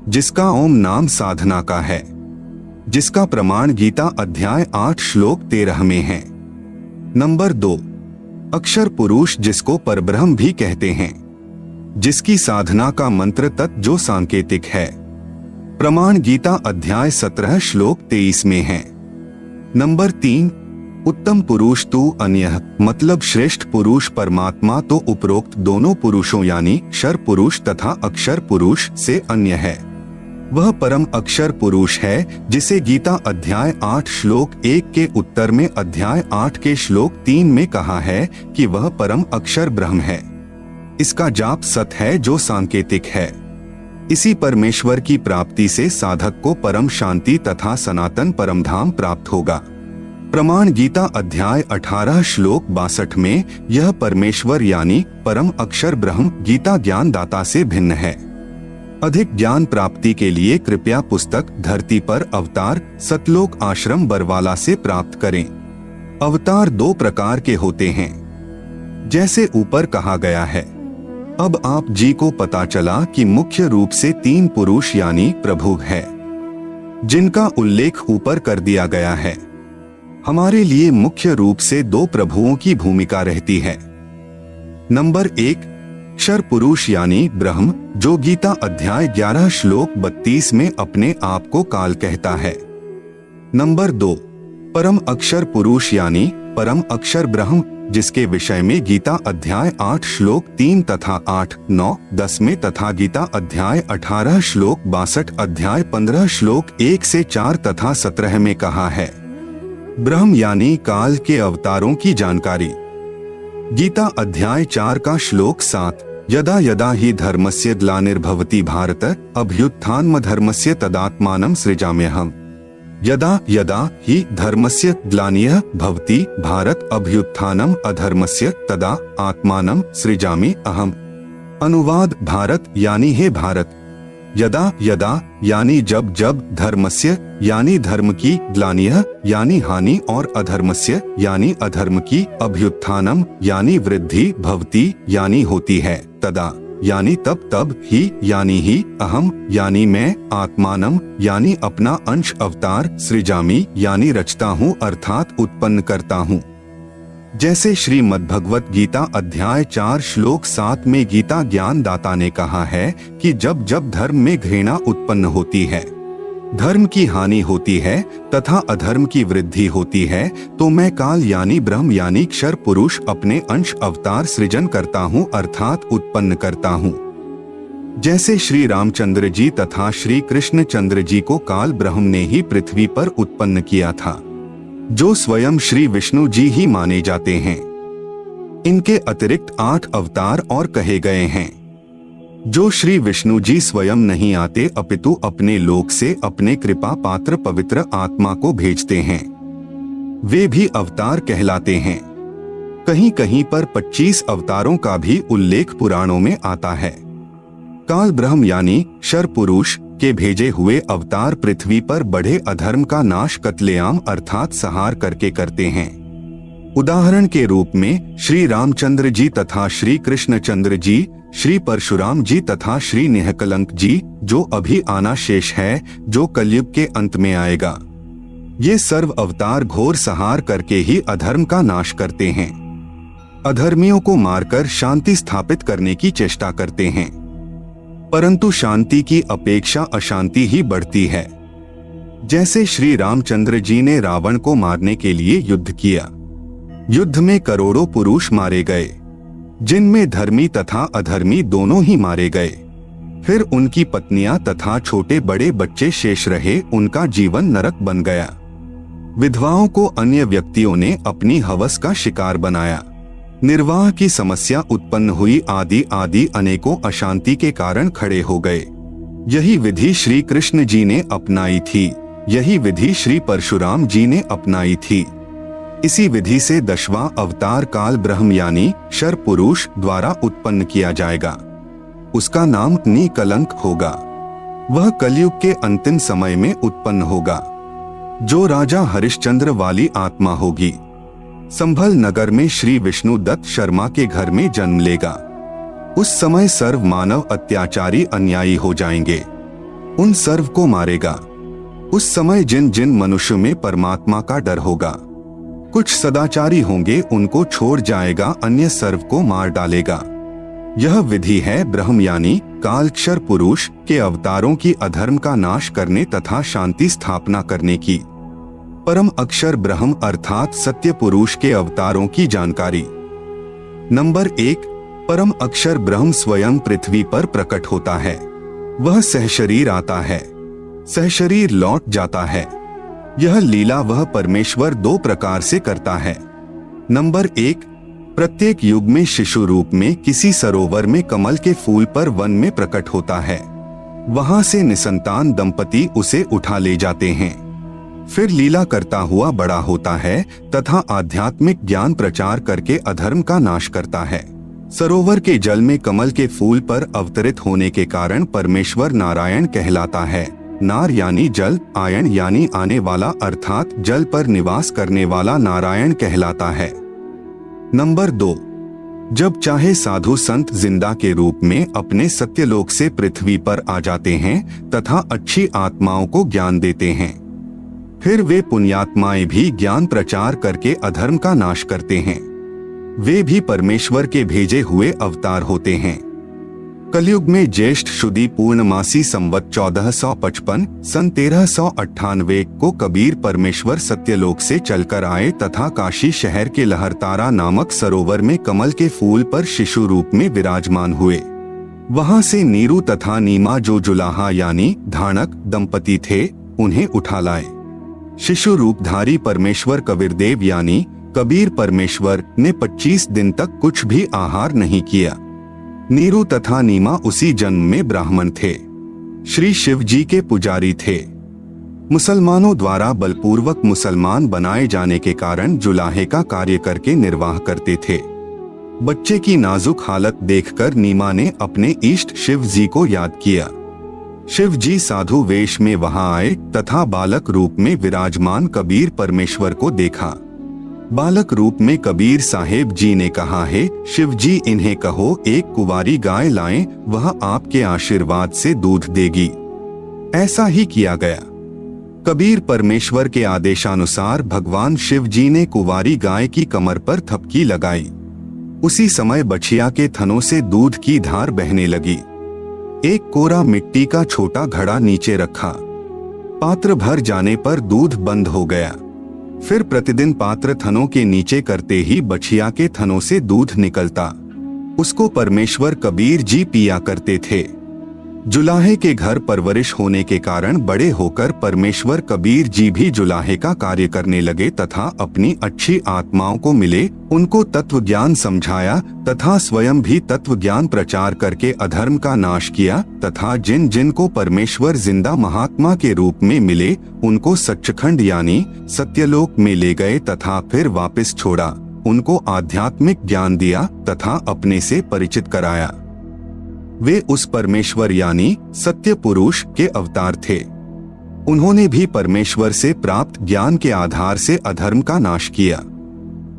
A: जिसका ओम नाम साधना का है, जिसका प्रमाण गीता अध्याय 8 श्लोक 13 में है। नंबर 2, अक्षर पुरुष जिसको परब्रह्म भी कहते हैं, जिसकी साधना का मंत्र तत् जो सांकेतिक है, प्रमाण गीता अध्याय 17 श्लोक 23 में है। नंबर 3, उत्तम पुरुष तू अन्य मतलब श्रेष्ठ पुरुष परमात्मा तो उपरोक्त दोनों पुरुषों यानी क्षर पुरुष तथा अक्षर पुरुष से अन्य है। वह परम अक्षर पुरुष है जिसे गीता अध्याय 8 श्लोक 1 के उत्तर में अध्याय 8 के श्लोक 3 में कहा है कि वह परम अक्षर ब्रह्म है। इसका जाप सत है जो सांकेतिक है। इसी परमेश्वर की प्राप्ति से साधक को परम शांति तथा सनातन परमधाम प्राप्त होगा। प्रमाण गीता अध्याय 18 श्लोक 62 में यह परमेश्वर यानी परम अक्षर ब्रह्म गीता ज्ञान दाता से भिन्न है। अधिक ज्ञान प्राप्ति के लिए कृपया पुस्तक धरती पर अवतार सतलोक आश्रम बरवाला से प्राप्त करें। अवतार 2 प्रकार के होते हैं, जैसे ऊपर कहा गया है। अब आप जी को पता चला कि मुख्य रूप से 3 पुरुष यानी प्रभु है, जिनका उल्लेख ऊपर कर दिया गया है। हमारे लिए मुख्य रूप से 2 प्रभुओं की भूमिका रहती है। नंबर 1, क्षर पुरुष यानी ब्रह्म जो गीता अध्याय 11 श्लोक 32 में अपने आप को काल कहता है। नंबर 2, परम अक्षर पुरुष यानी परम अक्षर ब्रह्म जिसके विषय में गीता अध्याय 8 श्लोक 3 तथा 8, 9, 10 में तथा गीता अध्याय 18 श्लोक 62 अध्याय 15 श्लोक 1 से 4 तथा 17 में कहा है। ब्रह्म यानी काल के अवतारों की जानकारी। गीता अध्याय 4 का श्लोक 7, यदा यदा हि धर्मस्य ग्लानिर्भवति भारत अभ्युत्थानमधर्मस्य तदात्मानं सृजाम्यहम्। यदा यदा हि धर्मस्य ग्लानिः भवति भारत अभ्युत्थानम् अधर्मस्य तदा आत्मानं सृजामि अहम्। अनुवाद भारत यानी हे भारत, यदा यदा यानी जब जब, धर्मस्य यानी धर्म की, ग्लानियः यानी हानि और अधर्मस्य यानी अधर्म की, अभ्युत्थानम यानी वृद्धि, भवति यानी होती है, तदा यानी तब, तब ही यानी ही, अहम यानी मैं, आत्मानम यानी अपना अंश, अवतार, सृजामि यानी रचता हूँ अर्थात उत्पन्न करता हूँ। जैसे श्रीमद् भगवत गीता अध्याय 4 श्लोक 7 में गीता ज्ञान दाता ने कहा है कि जब जब धर्म में घृणा उत्पन्न होती है, धर्म की हानि होती है तथा अधर्म की वृद्धि होती है, तो मैं काल यानी ब्रह्म यानी क्षर पुरुष अपने अंश अवतार सृजन करता हूँ अर्थात उत्पन्न करता हूँ। जैसे श्री रामचंद्र जी तथा श्री कृष्ण चंद्र जी को काल ब्रह्म ने ही पृथ्वी पर उत्पन्न किया था, जो स्वयं श्री विष्णु जी ही माने जाते हैं। इनके अतिरिक्त 8 अवतार और कहे गए हैं, जो श्री विष्णु जी स्वयं नहीं आते अपितु अपने लोक से अपने कृपा पात्र पवित्र आत्मा को भेजते हैं। वे भी अवतार कहलाते हैं। कहीं कहीं पर 25 अवतारों का भी उल्लेख पुराणों में आता है। काल ब्रह्म यानी क्षर पुरुष के भेजे हुए अवतार पृथ्वी पर बढ़े अधर्म का नाश कत्लेआम अर्थात संहार करके करते हैं। उदाहरण के रूप में श्री रामचंद्र जी तथा श्री कृष्णचंद्र जी, श्री परशुराम जी तथा श्री निहकलंक जी, जो अभी आना शेष है, जो कलयुग के अंत में आएगा। ये सर्व अवतार घोर संहार करके ही अधर्म का नाश करते हैं, अधर्मियों को मारकर शांति स्थापित करने की चेष्टा करते हैं। परंतु शांति की अपेक्षा अशांति ही बढ़ती है। जैसे श्री रामचंद्र जी ने रावण को मारने के लिए युद्ध किया, युद्ध में करोड़ों पुरुष मारे गए, जिनमें धर्मी तथा अधर्मी दोनों ही मारे गए। फिर उनकी पत्नियां तथा छोटे बड़े बच्चे शेष रहे, उनका जीवन नरक बन गया। विधवाओं को अन्य व्यक्तियों ने अपनी हवस का शिकार बनाया। निर्वाह की समस्या उत्पन्न हुई, आदि अनेकों अशांति के कारण खड़े हो गए। यही विधि श्री कृष्ण जी ने अपनाई थी, यही विधि श्री परशुराम जी ने अपनाई थी। इसी विधि से 10वां अवतार काल ब्रह्म यानी शर पुरुष द्वारा उत्पन्न किया जाएगा। उसका नाम निकलंक होगा। वह कलयुग के अंतिम समय में उत्पन्न होगा, जो राजा हरिश्चंद्र वाली आत्मा होगी। संभल नगर में श्री विष्णु दत्त शर्मा के घर में जन्म लेगा। उस समय सर्व मानव अत्याचारी अन्यायी हो जाएंगे, उन सर्व को मारेगा। उस समय जिन जिन मनुष्य में परमात्मा का डर होगा, कुछ सदाचारी होंगे, उनको छोड़ जाएगा, अन्य सर्व को मार डालेगा। यह विधि है ब्रह्म यानी कालक्षर पुरुष के अवतारों की अधर्म का नाश करने तथा शांति स्थापना करने की। परम अक्षर ब्रह्म अर्थात सत्य पुरुष के अवतारों की जानकारी। नंबर 1, परम अक्षर ब्रह्म स्वयं पृथ्वी पर प्रकट होता है। वह सहशरीर आता है, सहशरीर लौट जाता है। यह लीला वह परमेश्वर 2 प्रकार से करता है। नंबर 1, प्रत्येक युग में शिशु रूप में किसी सरोवर में कमल के फूल पर वन में प्रकट होता है। वहां से निसंतान दंपति उसे उठा ले जाते हैं। फिर लीला करता हुआ बड़ा होता है तथा आध्यात्मिक ज्ञान प्रचार करके अधर्म का नाश करता है। सरोवर के जल में कमल के फूल पर अवतरित होने के कारण परमेश्वर नारायण कहलाता है। नार यानी जल, आयन यानी आने वाला, अर्थात जल पर निवास करने वाला नारायण कहलाता है। नंबर 2, जब चाहे साधु संत जिंदा के रूप में अपने सत्यलोक से पृथ्वी पर आ जाते हैं तथा अच्छी आत्माओं को ज्ञान देते हैं। फिर वे पुण्यात्माएं भी ज्ञान प्रचार करके अधर्म का नाश करते हैं। वे भी परमेश्वर के भेजे हुए अवतार होते हैं। कलयुग में ज्येष्ठ शुदी पूर्णमासी संवत 1455 सन 1398 को कबीर परमेश्वर सत्यलोक से चलकर आए तथा काशी शहर के लहरतारा नामक सरोवर में कमल के फूल पर शिशु रूप में विराजमान हुए। वहां से नीरू तथा नीमा जो जुलाहा यानी धानक दंपति थे, उन्हें उठा लाए। शिशु रूपधारी परमेश्वर कबीरदेव यानी कबीर परमेश्वर ने 25 दिन तक कुछ भी आहार नहीं किया। नीरू तथा नीमा उसी जन्म में ब्राह्मण थे, श्री शिव जी के पुजारी थे। मुसलमानों द्वारा बलपूर्वक मुसलमान बनाए जाने के कारण जुलाहे का कार्य करके निर्वाह करते थे। बच्चे की नाजुक हालत देखकर नीमा ने अपने इष्ट शिव जी को याद किया। शिव जी साधु वेश में वहां आए तथा बालक रूप में विराजमान कबीर परमेश्वर को देखा। बालक रूप में कबीर साहेब जी ने कहा, है शिव जी इन्हें कहो एक कुंवारी गाय लाएं, वह आपके आशीर्वाद से दूध देगी। ऐसा ही किया गया। कबीर परमेश्वर के आदेशानुसार भगवान शिव जी ने कुंवारी गाय की कमर पर थपकी लगाई। उसी समय बछिया के थनों से दूध की धार बहने लगी। एक कोरा मिट्टी का छोटा घड़ा नीचे रखा। पात्र भर जाने पर दूध बंद हो गया। फिर प्रतिदिन पात्र थनों के नीचे करते ही बछिया के थनों से दूध निकलता। उसको परमेश्वर कबीर जी पिया करते थे। जुलाहे के घर परवरिश होने के कारण बड़े होकर परमेश्वर कबीर जी भी जुलाहे का कार्य करने लगे तथा अपनी अच्छी आत्माओं को मिले, उनको तत्व ज्ञान समझाया तथा स्वयं भी तत्व ज्ञान प्रचार करके अधर्म का नाश किया तथा जिन जिन को परमेश्वर जिंदा महात्मा के रूप में मिले उनको सच्चखंड यानी सत्यलोक में ले गए तथा फिर वापस छोड़ा। उनको आध्यात्मिक ज्ञान दिया तथा अपने से परिचित कराया। वे उस परमेश्वर यानी सत्य पुरुष के अवतार थे। उन्होंने भी परमेश्वर से प्राप्त ज्ञान के आधार से अधर्म का नाश किया।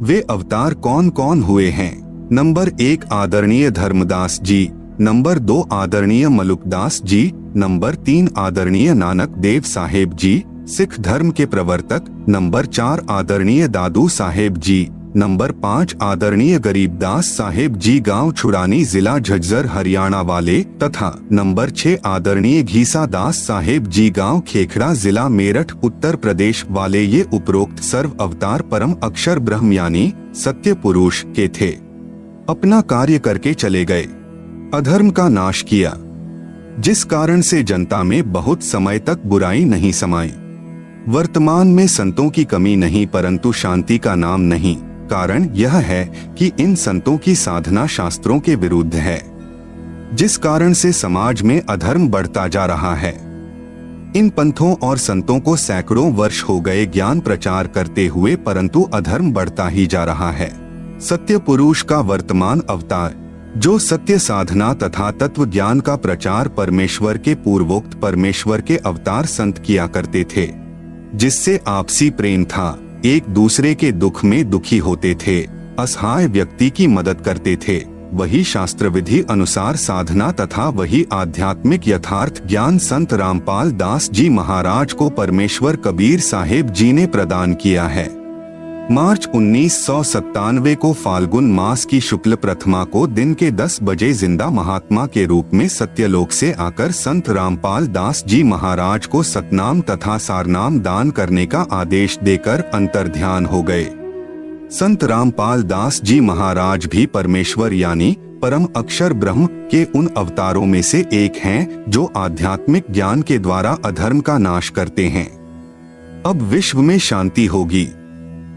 A: वे अवतार कौन कौन हुए हैं? नंबर 1 आदरणीय धर्मदास जी, नंबर 2 आदरणीय मलुकदास जी, नंबर 3 आदरणीय नानक देव साहेब जी, सिख धर्म के प्रवर्तक, नंबर 4 आदरणीय दादू साहेब जी, नंबर 5 आदरणीय गरीबदास साहेब जी गांव छुड़ानी जिला झज्जर हरियाणा वाले तथा नंबर 6 आदरणीय घीसा दास साहेब जी गांव खेखड़ा जिला मेरठ उत्तर प्रदेश वाले। ये उपरोक्त सर्व अवतार परम अक्षर ब्रह्म यानी सत्य पुरुष के थे। अपना कार्य करके चले गए, अधर्म का नाश किया, जिस कारण से जनता में बहुत समय तक बुराई नहीं समाई। वर्तमान में संतों की कमी नहीं परंतु शांति का नाम नहीं। कारण यह है कि इन संतों की साधना शास्त्रों के विरुद्ध है, जिस कारण से समाज में अधर्म बढ़ता जा रहा है। इन पंथों और संतों को सैकड़ों वर्ष हो गए ज्ञान प्रचार करते हुए परंतु अधर्म बढ़ता ही जा रहा है। सत्य पुरुष का वर्तमान अवतार, जो सत्य साधना तथा तत्व ज्ञान का प्रचार परमेश्वर के पूर्वोक्त परमेश्वर के अवतार संत किया करते थे, जिससे आपसी प्रेम था, एक दूसरे के दुख में दुखी होते थे, असहाय व्यक्ति की मदद करते थे, वही शास्त्र विधि अनुसार साधना तथा वही आध्यात्मिक यथार्थ ज्ञान संत रामपाल दास जी महाराज को परमेश्वर कबीर साहेब जी ने प्रदान किया है। मार्च 1997 को फाल्गुन मास की शुक्ल प्रथमा को दिन के 10 बजे जिंदा महात्मा के रूप में सत्यलोक से आकर संत रामपाल दास जी महाराज को सतनाम तथा सारनाम दान करने का आदेश देकर अंतर्ध्यान हो गए। संत रामपाल दास जी महाराज भी परमेश्वर यानी परम अक्षर ब्रह्म के उन अवतारों में से एक हैं जो आध्यात्मिक ज्ञान के द्वारा अधर्म का नाश करते हैं। अब विश्व में शांति होगी।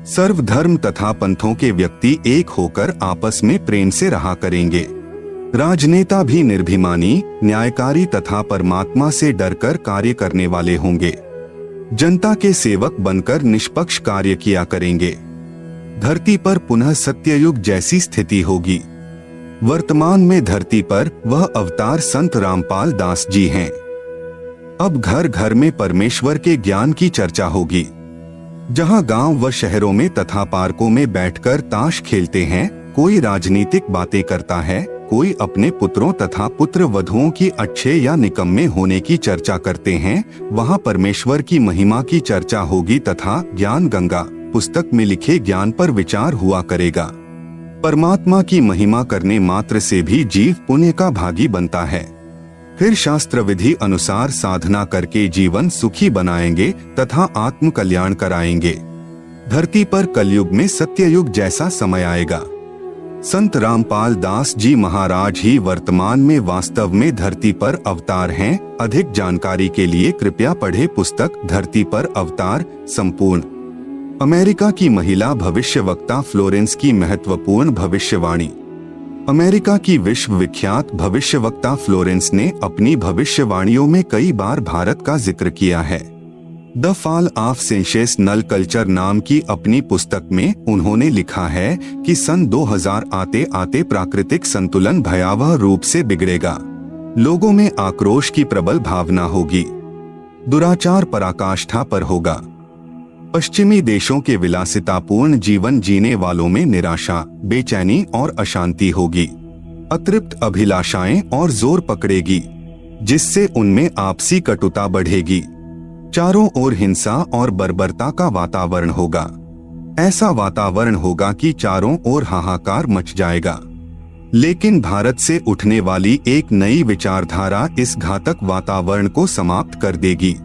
A: सर्वधर्म तथा पंथों के व्यक्ति एक होकर आपस में प्रेम से रहा करेंगे। राजनेता भी निर्भिमानी, न्यायकारी तथा परमात्मा से डरकर कार्य करने वाले होंगे। जनता के सेवक बनकर निष्पक्ष कार्य किया करेंगे। धरती पर पुनः सत्ययुग जैसी स्थिति होगी। वर्तमान में धरती पर वह अवतार संत रामपाल दास जी हैं। अब घर घर में परमेश्वर के ज्ञान की चर्चा होगी। जहां गांव व शहरों में तथा पार्कों में बैठकर ताश खेलते हैं, कोई राजनीतिक बातें करता है, कोई अपने पुत्रों तथा पुत्र वधुओं की अच्छे या निकम्मे होने की चर्चा करते हैं, वहां परमेश्वर की महिमा की चर्चा होगी तथा ज्ञान गंगा पुस्तक में लिखे ज्ञान पर विचार हुआ करेगा। परमात्मा की महिमा करने मात्र से भी जीव पुण्य का भागी बनता है। फिर शास्त्र विधि अनुसार साधना करके जीवन सुखी बनाएंगे तथा आत्म कल्याण कराएंगे। धरती पर कलयुग में सत्ययुग जैसा समय आएगा। संत रामपाल दास जी महाराज ही वर्तमान में वास्तव में धरती पर अवतार हैं। अधिक जानकारी के लिए कृपया पढ़े पुस्तक धरती पर अवतार संपूर्ण। अमेरिका की महिला भविष्यवक्ता फ्लोरेंस की महत्वपूर्ण भविष्यवाणी। अमेरिका की विश्वविख्यात भविष्यवक्ता फ्लोरेंस ने अपनी भविष्यवाणियों में कई बार भारत का जिक्र किया है। The fall of sensational culture नाम की अपनी पुस्तक में उन्होंने लिखा है कि सन 2000 आते आते प्राकृतिक संतुलन भयावह रूप से बिगड़ेगा। लोगों में आक्रोश की प्रबल भावना होगी। दुराचार पराकाष्ठा पर होगा। पश्चिमी देशों के विलासितापूर्ण जीवन जीने वालों में निराशा, बेचैनी और अशांति होगी। अतृप्त अभिलाषाएं और जोर पकड़ेगी, जिससे उनमें आपसी कटुता बढ़ेगी। चारों ओर हिंसा और बर्बरता का वातावरण होगा। ऐसा वातावरण होगा कि चारों ओर हाहाकार मच जाएगा। लेकिन भारत से उठने वाली एक नई विचारधारा इस घातक वातावरण को समाप्त कर देगी।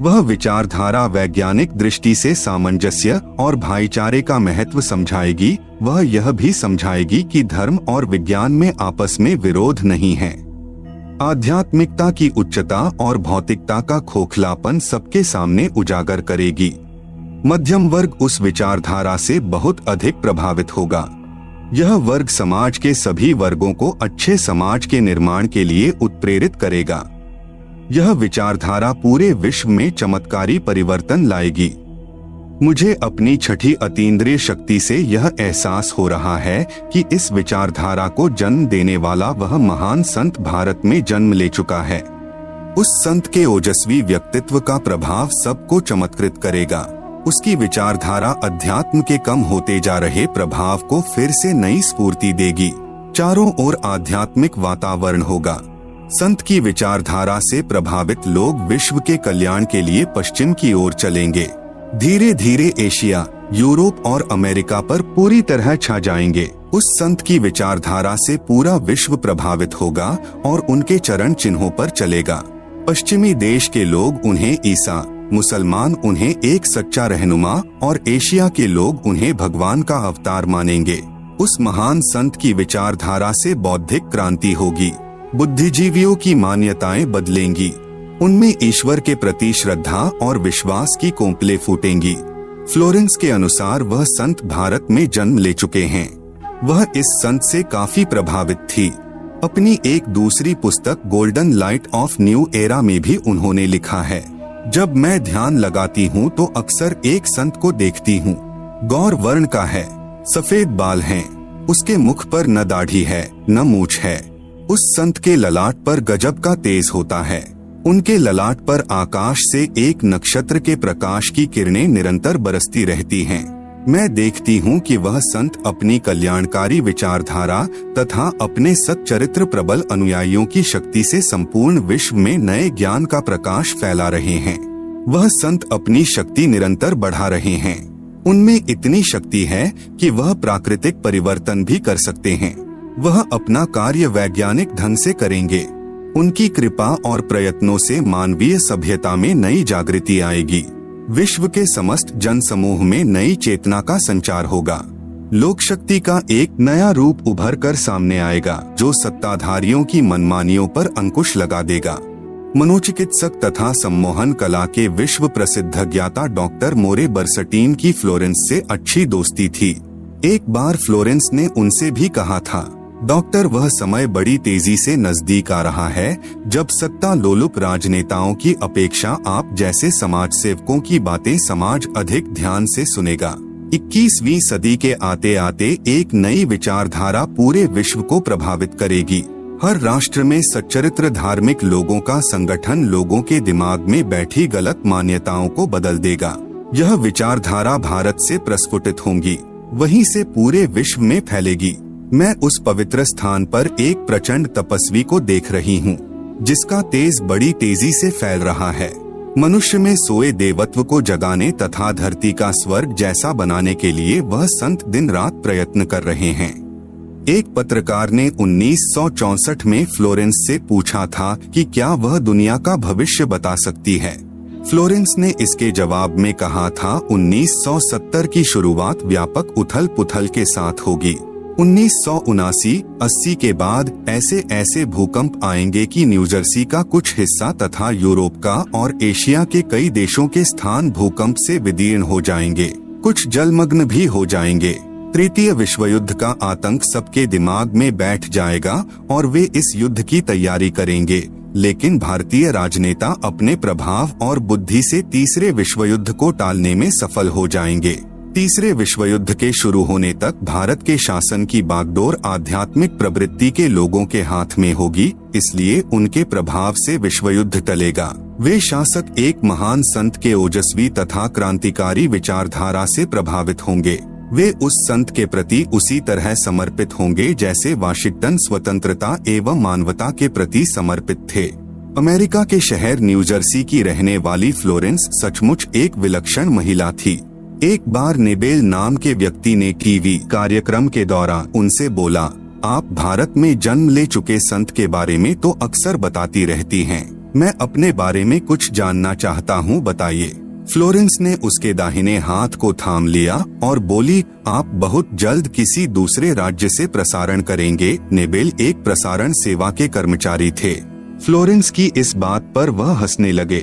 A: वह विचारधारा वैज्ञानिक दृष्टि से सामंजस्य और भाईचारे का महत्व समझाएगी। वह यह भी समझाएगी कि धर्म और विज्ञान में आपस में विरोध नहीं है। आध्यात्मिकता की उच्चता और भौतिकता का खोखलापन सबके सामने उजागर करेगी। मध्यम वर्ग उस विचारधारा से बहुत अधिक प्रभावित होगा। यह वर्ग समाज के सभी वर्गों को अच्छे समाज के निर्माण के लिए उत्प्रेरित करेगा। यह विचारधारा पूरे विश्व में चमत्कारी परिवर्तन लाएगी। मुझे अपनी छठी अतीन्द्रिय शक्ति से यह एहसास हो रहा है कि इस विचारधारा को जन्म देने वाला वह महान संत भारत में जन्म ले चुका है। उस संत के ओजस्वी व्यक्तित्व का प्रभाव सबको चमत्कृत करेगा। उसकी विचारधारा अध्यात्म के कम होते जा रहे प्रभाव को फिर से नई स्फूर्ति देगी। चारों ओर आध्यात्मिक वातावरण होगा। संत की विचारधारा से प्रभावित लोग विश्व के कल्याण के लिए पश्चिम की ओर चलेंगे। धीरे धीरे एशिया, यूरोप और अमेरिका पर पूरी तरह छा जाएंगे। उस संत की विचारधारा से पूरा विश्व प्रभावित होगा और उनके चरण चिन्हों पर चलेगा। पश्चिमी देश के लोग उन्हें ईसा, मुसलमान उन्हें एक सच्चा रहनुमा और एशिया के लोग उन्हें भगवान का अवतार मानेंगे। उस महान संत की विचारधारा से बौद्धिक क्रांति होगी। बुद्धिजीवियों की मान्यताएं बदलेंगी। उनमें ईश्वर के प्रति श्रद्धा और विश्वास की कोंपलें फूटेंगी। फ्लोरेंस के अनुसार वह संत भारत में जन्म ले चुके हैं। वह इस संत से काफी प्रभावित थी। अपनी एक दूसरी पुस्तक golden light of new era में भी उन्होंने लिखा है, जब मैं ध्यान लगाती हूँ तो अक्सर एक संत को देखती हूँ। गौर वर्ण का है, सफेद बाल हैं, उसके मुख पर न दाढ़ी है न मूछ है। उस संत के ललाट पर गजब का तेज होता है। उनके ललाट पर आकाश से एक नक्षत्र के प्रकाश की किरणें निरंतर बरसती रहती हैं। मैं देखती हूँ कि वह संत अपनी कल्याणकारी विचारधारा तथा अपने सच्चरित्र प्रबल अनुयायियों की शक्ति से संपूर्ण विश्व में नए ज्ञान का प्रकाश फैला रहे हैं। वह संत अपनी शक्ति निरंतर बढ़ा रहे हैं। उनमें इतनी शक्ति है कि वह प्राकृतिक परिवर्तन भी कर सकते हैं। वह अपना कार्य वैज्ञानिक ढंग से करेंगे। उनकी कृपा और प्रयत्नों से मानवीय सभ्यता में नई जागृति आएगी। विश्व के समस्त जन समूह में नई चेतना का संचार होगा। लोक शक्ति का एक नया रूप उभर कर सामने आएगा, जो सत्ताधारियों की मनमानियों पर अंकुश लगा देगा। मनोचिकित्सक तथा सम्मोहन कला के विश्व प्रसिद्ध ज्ञाता डॉक्टर मोरे बर्सटीन की फ्लोरेंस से अच्छी दोस्ती थी। एक बार फ्लोरेंस ने उनसे भी कहा था, डॉक्टर, वह समय बड़ी तेजी से नजदीक आ रहा है जब सत्ता लोलुप राजनेताओं की अपेक्षा आप जैसे समाज सेवकों की बातें समाज अधिक ध्यान से सुनेगा। 21वीं सदी के आते आते एक नई विचारधारा पूरे विश्व को प्रभावित करेगी। हर राष्ट्र में सच्चरित्र धार्मिक लोगों का संगठन लोगों के दिमाग में बैठी गलत मान्यताओं को बदल देगा। यह विचारधारा भारत से प्रस्फुटित होंगी, वहीं से पूरे विश्व में फैलेगी। मैं उस पवित्र स्थान पर एक प्रचंड तपस्वी को देख रही हूँ, जिसका तेज बड़ी तेजी से फैल रहा है। मनुष्य में सोए देवत्व को जगाने तथा धरती का स्वर्ग जैसा बनाने के लिए वह संत दिन रात प्रयत्न कर रहे हैं। एक पत्रकार ने 1964 में फ्लोरेंस से पूछा था कि क्या वह दुनिया का भविष्य बता सकती है। फ्लोरेंस ने इसके जवाब में कहा था, 1970 की शुरुआत व्यापक उथल पुथल के साथ होगी। 1979-80 के बाद ऐसे ऐसे भूकंप आएंगे कि न्यूजर्सी का कुछ हिस्सा तथा यूरोप का और एशिया के कई देशों के स्थान भूकंप से विदीर्ण हो जाएंगे। कुछ जलमग्न भी हो जाएंगे। तृतीय विश्व युद्ध का आतंक सबके दिमाग में बैठ जाएगा और वे इस युद्ध की तैयारी करेंगे, लेकिन भारतीय राजनेता अपने प्रभाव और बुद्धि से तीसरे विश्व युद्ध को टालने में सफल हो जाएंगे। तीसरे विश्व युद्ध के शुरू होने तक भारत के शासन की बागडोर आध्यात्मिक प्रवृत्ति के लोगों के हाथ में होगी, इसलिए उनके प्रभाव से विश्व युद्ध टलेगा। वे शासक एक महान संत के ओजस्वी तथा क्रांतिकारी विचारधारा से प्रभावित होंगे। वे उस संत के प्रति उसी तरह समर्पित होंगे जैसे वाशिंगटन स्वतंत्रता एवं मानवता के प्रति समर्पित थे। अमेरिका के शहर न्यूजर्सी की रहने वाली फ्लोरेंस सचमुच एक विलक्षण महिला थी। एक बार नेबेल नाम के व्यक्ति ने टीवी कार्यक्रम के दौरान उनसे बोला, आप भारत में जन्म ले चुके संत के बारे में तो अक्सर बताती रहती हैं, मैं अपने बारे में कुछ जानना चाहता हूँ, बताइए। फ्लोरेंस ने उसके दाहिने हाथ को थाम लिया और बोली, आप बहुत जल्द किसी दूसरे राज्य से प्रसारण करेंगे। नेबेल एक प्रसारण सेवा के कर्मचारी थे। फ्लोरेंस की इस बात पर वह हंसने लगे।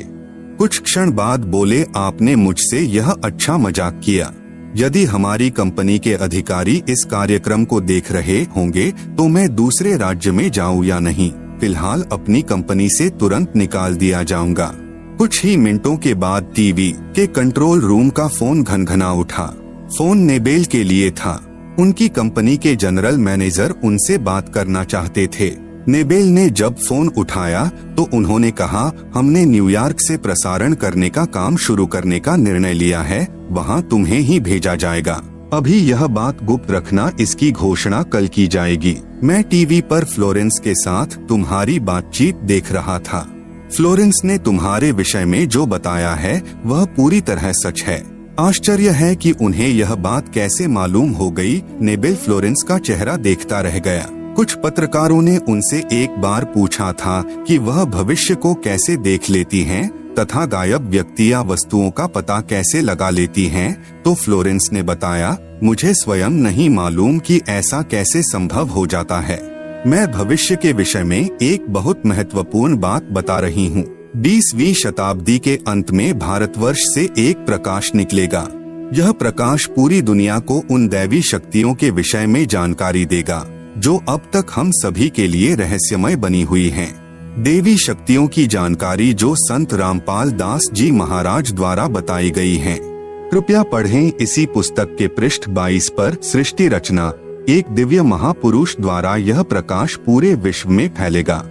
A: कुछ क्षण बाद बोले, आपने मुझसे यह अच्छा मजाक किया। यदि हमारी कंपनी के अधिकारी इस कार्यक्रम को देख रहे होंगे तो मैं दूसरे राज्य में जाऊं या नहीं, फिलहाल अपनी कंपनी से तुरंत निकाल दिया जाऊंगा। कुछ ही मिनटों के बाद टीवी के कंट्रोल रूम का फोन घनघना उठा। फोन नेबेल के लिए था। उनकी कंपनी के जनरल मैनेजर उनसे बात करना चाहते थे। नेबेल ने जब फोन उठाया तो उन्होंने कहा, हमने न्यूयॉर्क से प्रसारण करने का काम शुरू करने का निर्णय लिया है, वहां तुम्हें ही भेजा जाएगा। अभी यह बात गुप्त रखना, इसकी घोषणा कल की जाएगी। मैं टीवी पर फ्लोरेंस के साथ तुम्हारी बातचीत देख रहा था। फ्लोरेंस ने तुम्हारे विषय में जो बताया है वह पूरी तरह सच है। आश्चर्य है कि उन्हें यह बात कैसे मालूम हो गई। नेबेल फ्लोरेंस का चेहरा देखता रह गया। कुछ पत्रकारों ने उनसे एक बार पूछा था कि वह भविष्य को कैसे देख लेती हैं, तथा गायब व्यक्ति या वस्तुओं का पता कैसे लगा लेती हैं? तो फ्लोरेंस ने बताया, मुझे स्वयं नहीं मालूम कि ऐसा कैसे संभव हो जाता है। मैं भविष्य के विषय में एक बहुत महत्वपूर्ण बात बता रही हूँ। 20वीं शताब्दी के अंत में भारतवर्ष से एक प्रकाश निकलेगा। यह प्रकाश पूरी दुनिया को उन दैवी शक्तियों के विषय में जानकारी देगा जो अब तक हम सभी के लिए रहस्यमय बनी हुई हैं। देवी शक्तियों की जानकारी जो संत रामपाल दास जी महाराज द्वारा बताई गई हैं। कृपया पढ़ें इसी पुस्तक के पृष्ठ 22 पर। सृष्टि रचना, एक दिव्य महापुरुष द्वारा यह प्रकाश पूरे विश्व में फैलेगा।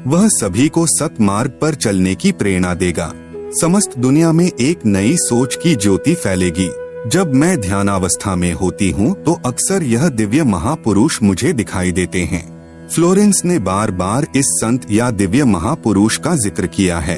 A: वह सभी को सतमार्ग पर चलने की प्रेरणा देगा। समस्त दुनिया में एक नई सोच की ज्योति फैलेगी। जब मैं ध्यानावस्था में होती हूँ तो अक्सर यह दिव्य महापुरुष मुझे दिखाई देते हैं। फ्लोरेंस ने बार बार इस संत या दिव्य महापुरुष का जिक्र किया है।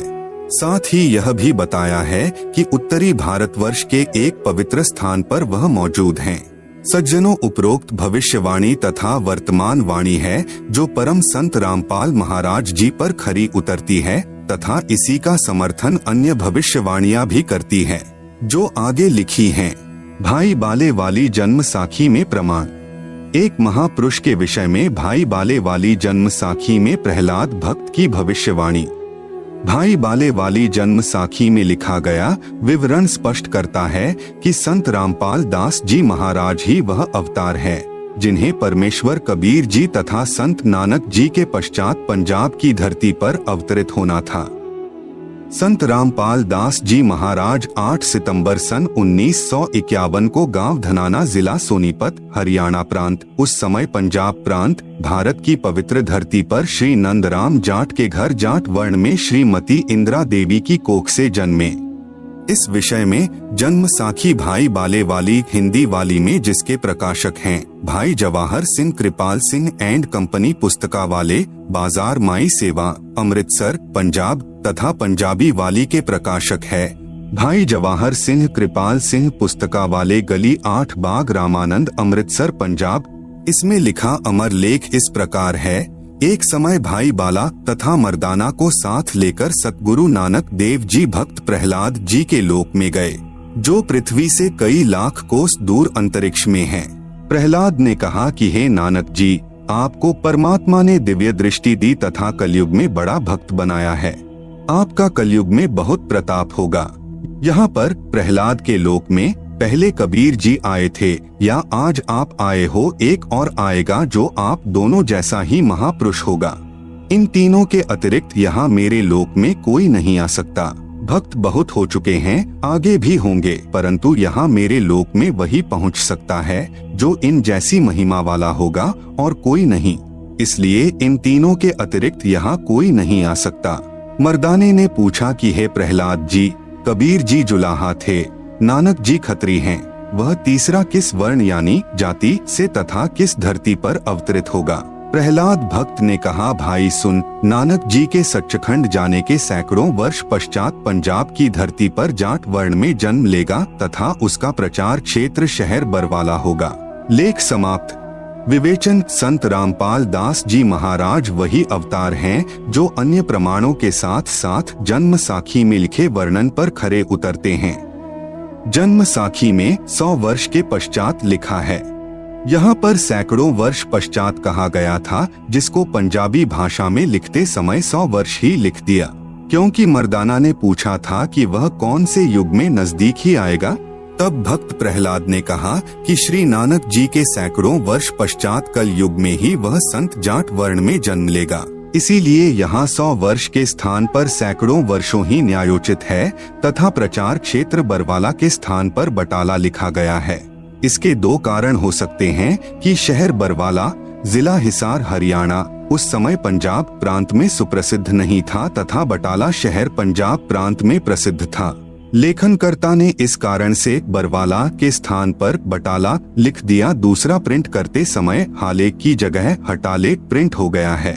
A: साथ ही यह भी बताया है कि उत्तरी भारतवर्ष के एक पवित्र स्थान पर वह मौजूद हैं। सज्जनों, उपरोक्त भविष्यवाणी तथा वर्तमान वाणी है जो परम संत रामपाल महाराज जी पर खरी उतरती है तथा इसी का समर्थन अन्य भविष्यवाणियां भी करती है जो आगे लिखी हैं। भाई बाले वाली जन्म साखी में प्रमाण। एक महापुरुष के विषय में भाई बाले वाली जन्म साखी में प्रहलाद भक्त की भविष्यवाणी। भाई बाले वाली जन्म साखी में लिखा गया विवरण स्पष्ट करता है कि संत रामपाल दास जी महाराज ही वह अवतार है जिन्हें परमेश्वर कबीर जी तथा संत नानक जी के पश्चात पंजाब की धरती पर अवतरित होना था। संत रामपाल दास जी महाराज 8 सितंबर सन 1951 को गांव धनाना, जिला सोनीपत, हरियाणा प्रांत, उस समय पंजाब प्रांत, भारत की पवित्र धरती पर श्री नंदराम जाट के घर जाट वर्ण में श्रीमती इंदिरा देवी की कोख से जन्मे। इस विषय में जन्म साखी भाई बाले वाली हिंदी वाली में जिसके प्रकाशक हैं भाई जवाहर सिंह कृपाल सिंह एंड कंपनी पुस्तकावाले, बाजार माई सेवा, अमृतसर, पंजाब तथा पंजाबी वाली के प्रकाशक है भाई जवाहर सिंह कृपाल सिंह पुस्तकावाले, गली 8 बाग रामानंद, अमृतसर, पंजाब। इसमें लिखा अमर लेख इस प्रकार है। एक समय भाई बाला तथा मर्दाना को साथ लेकर सतगुरु नानक देव जी भक्त प्रहलाद जी के लोक में गए जो पृथ्वी से कई लाख कोस दूर अंतरिक्ष में है। प्रहलाद ने कहा कि हे नानक जी, आपको परमात्मा ने दिव्य दृष्टि दी तथा कलयुग में बड़ा भक्त बनाया है। आपका कलयुग में बहुत प्रताप होगा। यहाँ पर प्रहलाद के लोक में पहले कबीर जी आए थे या आज आप आए हो, एक और आएगा जो आप दोनों जैसा ही महापुरुष होगा। इन तीनों के अतिरिक्त यहाँ मेरे लोक में कोई नहीं आ सकता। भक्त बहुत हो चुके हैं, आगे भी होंगे, परंतु यहाँ मेरे लोक में वही पहुँच सकता है जो इन जैसी महिमा वाला होगा और कोई नहीं। इसलिए इन तीनों के अतिरिक्त यहाँ कोई नहीं आ सकता। मर्दाने ने पूछा कि हे प्रहलाद जी, कबीर जी जुलाहा थे, नानक जी खत्री हैं, वह तीसरा किस वर्ण यानी जाति से तथा किस धरती पर अवतरित होगा? प्रहलाद भक्त ने कहा, भाई सुन, नानक जी के सच्चखंड जाने के सैकड़ों वर्ष पश्चात पंजाब की धरती पर जाट वर्ण में जन्म लेगा तथा उसका प्रचार क्षेत्र शहर बरवाला होगा। लेख समाप्त। विवेचन, संत रामपाल दास जी महाराज वही अवतार हैं जो अन्य प्रमाणों के साथ साथ जन्म साखी में लिखे वर्णन पर खरे उतरते हैं। जन्म साखी में 100 वर्ष के पश्चात लिखा है। यहाँ पर सैकड़ों वर्ष पश्चात कहा गया था, जिसको पंजाबी भाषा में लिखते समय 100 वर्ष ही लिख दिया, क्योंकि मर्दाना ने पूछा था कि वह कौन से युग में नजदीक ही आएगा। तब भक्त प्रहलाद ने कहा कि श्री नानक जी के सैकड़ों वर्ष पश्चात कल युग में ही वह संत जाट वर्ण में जन्म लेगा। इसीलिए यहाँ 100 वर्ष के स्थान पर सैकड़ों वर्षों ही न्यायोचित है तथा प्रचार क्षेत्र बरवाला के स्थान पर बटाला लिखा गया है। इसके दो कारण हो सकते हैं कि शहर बरवाला, जिला हिसार, हरियाणा उस समय पंजाब प्रांत में सुप्रसिद्ध नहीं था तथा बटाला शहर पंजाब प्रांत में प्रसिद्ध था। लेखनकर्ता ने इस कारण से बरवाला के स्थान पर बटाला लिख दिया। दूसरा, प्रिंट करते समय हालेक की जगह हटालेक प्रिंट हो गया है।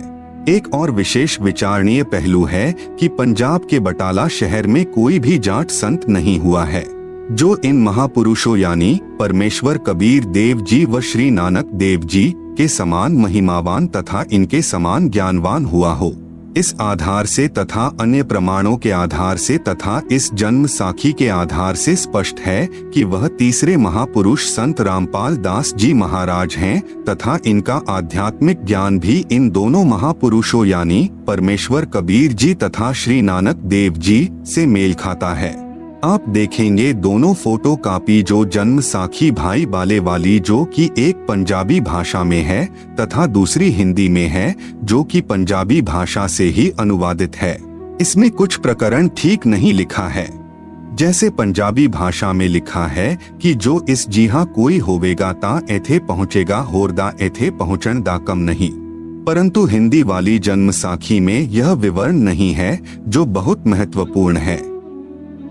A: एक और विशेष विचारणीय पहलू है कि पंजाब के बटाला शहर में कोई भी जाट संत नहीं हुआ है जो इन महापुरुषों यानी परमेश्वर कबीर देव जी व श्री नानक देव जी के समान महिमावान तथा इनके समान ज्ञानवान हुआ हो। इस आधार से तथा अन्य प्रमाणों के आधार से तथा इस जन्म साखी के आधार से स्पष्ट है कि वह तीसरे महापुरुष संत रामपाल दास जी महाराज हैं तथा इनका आध्यात्मिक ज्ञान भी इन दोनों महापुरुषों यानी परमेश्वर कबीर जी तथा श्री नानक देव जी से मेल खाता है। आप देखेंगे दोनों फोटो कापी जो जन्म साखी भाई बाले वाली जो कि एक पंजाबी भाषा में है तथा दूसरी हिंदी में है जो कि पंजाबी भाषा से ही अनुवादित है। इसमें कुछ प्रकरण ठीक नहीं लिखा है। जैसे पंजाबी भाषा में लिखा है कि जो इस जिहा कोई होवेगा ता एथे पहुँचेगा होरदा एथे पहुँचन दा कम नहीं, परंतु हिंदी वाली जन्म साखी में यह विवरण नहीं है जो बहुत महत्वपूर्ण है।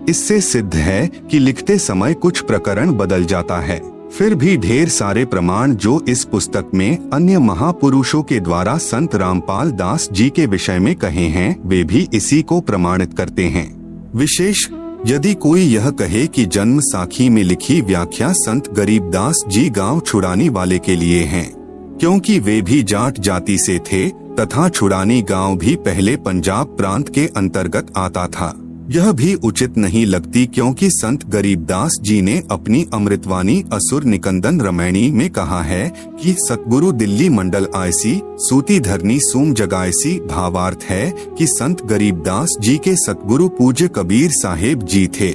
A: इससे सिद्ध है कि लिखते समय कुछ प्रकरण बदल जाता है। फिर भी ढेर सारे प्रमाण जो इस पुस्तक में अन्य महापुरुषों के द्वारा संत रामपाल दास जी के विषय में कहे हैं वे भी इसी को प्रमाणित करते हैं। विशेष यदि कोई यह कहे कि जन्म साखी में लिखी व्याख्या संत गरीबदास जी गांव छुड़ानी वाले के लिए हैं, क्योंकि वे भी जाट जाति से थे तथा छुड़ानी गांव भी पहले पंजाब प्रांत के अंतर्गत आता था, यह भी उचित नहीं लगती, क्योंकि संत गरीबदास जी ने अपनी अमृतवाणी असुर निकंदन रमैणी में कहा है कि सतगुरु दिल्ली मंडल आयसी सूती धरनी सूम जगायसी। भावार्थ है कि संत गरीबदास जी के सतगुरु पूज्य कबीर साहेब जी थे।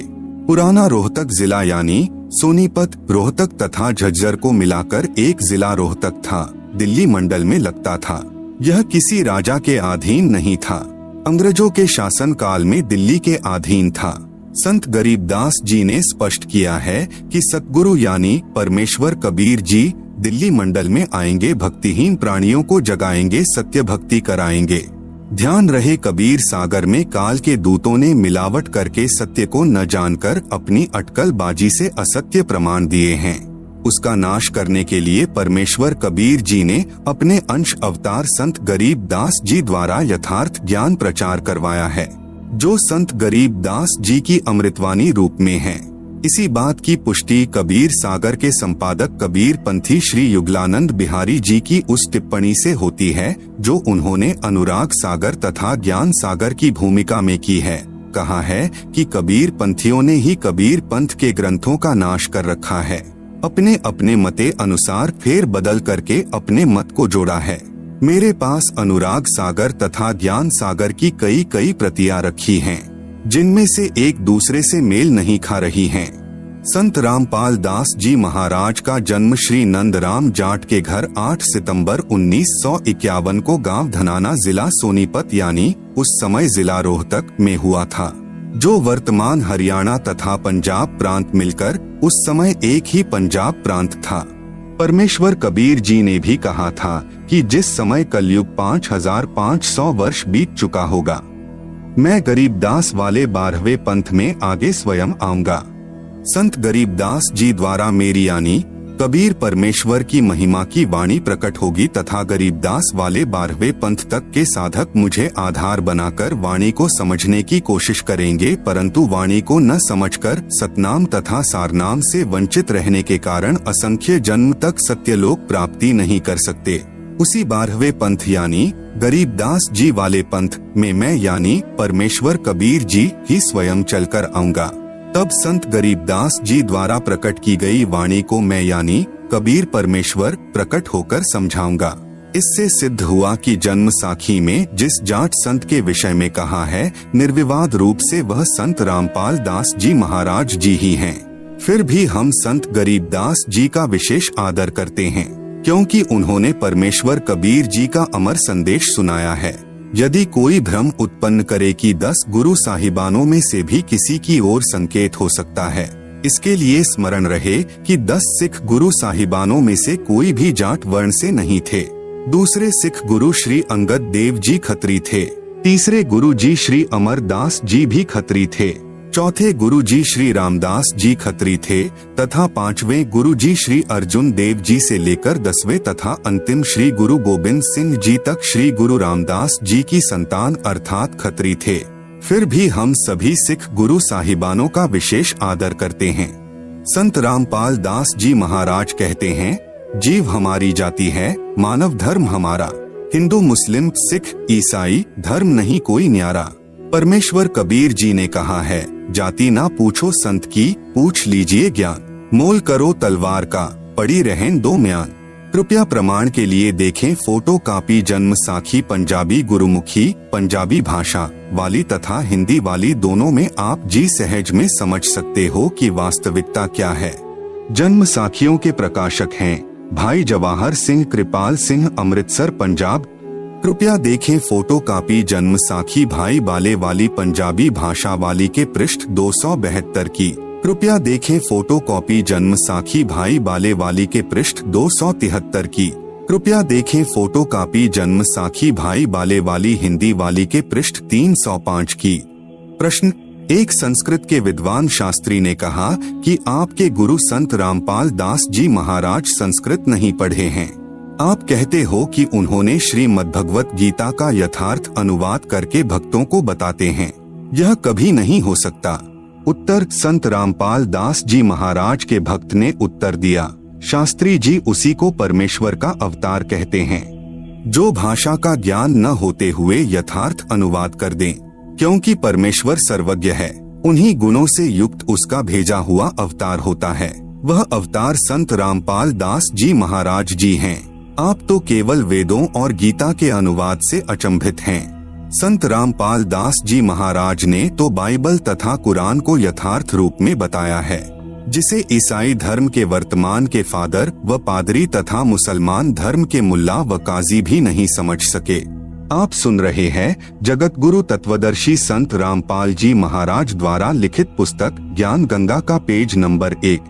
A: पुराना रोहतक जिला यानी सोनीपत, रोहतक तथा झज्जर को मिलाकर एक जिला रोहतक था, दिल्ली मंडल में लगता था। यह किसी राजा के अधीन नहीं था, अंग्रेजों के शासन काल में दिल्ली के अधीन था। संत गरीबदास जी ने स्पष्ट किया है कि सतगुरु यानी परमेश्वर कबीर जी दिल्ली मंडल में आएंगे, भक्तिहीन प्राणियों को जगाएंगे, सत्य भक्ति कराएंगे। ध्यान रहे कबीर सागर में काल के दूतों ने मिलावट करके सत्य को न जानकर अपनी अटकलबाजी से असत्य प्रमाण दिए हैं। उसका नाश करने के लिए परमेश्वर कबीर जी ने अपने अंश अवतार संत गरीबदास जी द्वारा यथार्थ ज्ञान प्रचार करवाया है, जो संत गरीबदास जी की अमृतवाणी रूप में है। इसी बात की पुष्टि कबीर सागर के संपादक कबीर पंथी श्री युगलानंद बिहारी जी की उस टिप्पणी से होती है जो उन्होंने अनुराग सागर तथा ज्ञान सागर की भूमिका में की है। कहा है कि कबीर पंथियों ने ही कबीर पंथ के ग्रंथों का नाश कर रखा है, अपने अपने मते अनुसार फेर बदल करके अपने मत को जोड़ा है। मेरे पास अनुराग सागर तथा ज्ञान सागर की कई प्रतियां रखी हैं, जिनमें से एक दूसरे से मेल नहीं खा रही हैं। संत रामपाल दास जी महाराज का जन्म श्री नंदराम जाट के घर 8 सितंबर 1951 को गांव धनाना जिला सोनीपत यानी उस समय जिला रोहतक में हुआ था, जो वर्तमान हरियाणा तथा पंजाब प्रांत मिलकर उस समय एक ही पंजाब प्रांत था। परमेश्वर कबीर जी ने भी कहा था कि जिस समय कलयुग 5500 वर्ष बीत चुका होगा, मैं गरीबदास वाले 12वें पंथ में आगे स्वयं आऊंगा। संत गरीबदास जी द्वारा मेरी यानी कबीर परमेश्वर की महिमा की वाणी प्रकट होगी तथा गरीबदास वाले 12वें पंथ तक के साधक मुझे आधार बनाकर वाणी को समझने की कोशिश करेंगे, परंतु वाणी को न समझकर सतनाम तथा सारनाम से वंचित रहने के कारण असंख्य जन्म तक सत्यलोक प्राप्ति नहीं कर सकते। उसी 12वें पंथ यानी गरीबदास जी वाले पंथ में मैं यानी परमेश्वर कबीर जी ही स्वयं चलकर आऊंगा। तब संत गरीबदास जी द्वारा प्रकट की गई वाणी को मैं यानी कबीर परमेश्वर प्रकट होकर समझाऊंगा। इससे सिद्ध हुआ कि जन्म साखी में जिस जाट संत के विषय में कहा है, निर्विवाद रूप से वह संत रामपाल दास जी महाराज जी ही हैं। फिर भी हम संत गरीबदास जी का विशेष आदर करते हैं, क्योंकि उन्होंने परमेश्वर कबीर जी का अमर संदेश सुनाया है। यदि कोई भ्रम उत्पन्न करे कि 10 गुरु साहिबानों में से भी किसी की ओर संकेत हो सकता है, इसके लिए स्मरण रहे कि 10 सिख गुरु साहिबानों में से कोई भी जाट वर्ण से नहीं थे। दूसरे सिख गुरु श्री अंगद देव जी खत्री थे, तीसरे गुरु जी श्री अमरदास जी भी खत्री थे, चौथे गुरु जी श्री रामदास जी खत्री थे तथा 5वें गुरु जी श्री अर्जुन देव जी से लेकर 10वें तथा अंतिम श्री गुरु गोविंद सिंह जी तक श्री गुरु रामदास जी की संतान अर्थात खत्री थे। फिर भी हम सभी सिख गुरु साहिबानों का विशेष आदर करते हैं। संत रामपाल दास जी महाराज कहते हैं, जीव हमारी जाति है, मानव धर्म हमारा। हिंदू, मुस्लिम, सिख, ईसाई, धर्म नहीं कोई न्यारा। परमेश्वर कबीर जी ने कहा है, जाति ना पूछो संत की, पूछ लीजिए ज्ञान। मोल करो तलवार का, पड़ी रहें दो म्यान। कृपया प्रमाण के लिए देखें फोटो कॉपी जन्म साखी पंजाबी गुरुमुखी पंजाबी भाषा वाली तथा हिंदी वाली दोनों में आप जी सहज में समझ सकते हो कि वास्तविकता क्या है। जन्म साखियों के प्रकाशक हैं भाई जवाहर सिंह कृपाल सिंह, अमृतसर पंजाब। कृपया देखें फोटो कॉपी जन्म साखी भाई बाले वाली पंजाबी भाषा वाली के पृष्ठ 272 की। कृपया देखें फोटो कॉपी जन्म साखी भाई बाले वाली के पृष्ठ 273 की। कृपया देखें फोटो कॉपी जन्म साखी भाई बाले वाली हिंदी वाली के पृष्ठ 305 की। प्रश्न 1, संस्कृत के विद्वान शास्त्री ने कहा कि आपके गुरु संत रामपाल दास जी महाराज संस्कृत नहीं पढ़े हैं। आप कहते हो कि उन्होंने श्रीमद्भगवत गीता का यथार्थ अनुवाद करके भक्तों को बताते हैं। यह कभी नहीं हो सकता। उत्तर, संत रामपाल दास जी महाराज के भक्त ने उत्तर दिया, शास्त्री जी उसी को परमेश्वर का अवतार कहते हैं जो भाषा का ज्ञान न होते हुए यथार्थ अनुवाद कर दें, क्योंकि परमेश्वर सर्वज्ञ है। उन्हीं गुणों से युक्त उसका भेजा हुआ अवतार होता है। वह अवतार संत रामपाल दास जी महाराज जी हैं। आप तो केवल वेदों और गीता के अनुवाद से अचंभित हैं। संत रामपाल दास जी महाराज ने तो बाइबल तथा कुरान को यथार्थ रूप में बताया है, जिसे ईसाई धर्म के वर्तमान के फादर व पादरी तथा मुसलमान धर्म के मुल्ला व काजी भी नहीं समझ सके। आप सुन रहे हैं जगत गुरु तत्वदर्शी संत रामपाल जी महाराज द्वारा लिखित पुस्तक ज्ञान गंगा का पेज नंबर 1।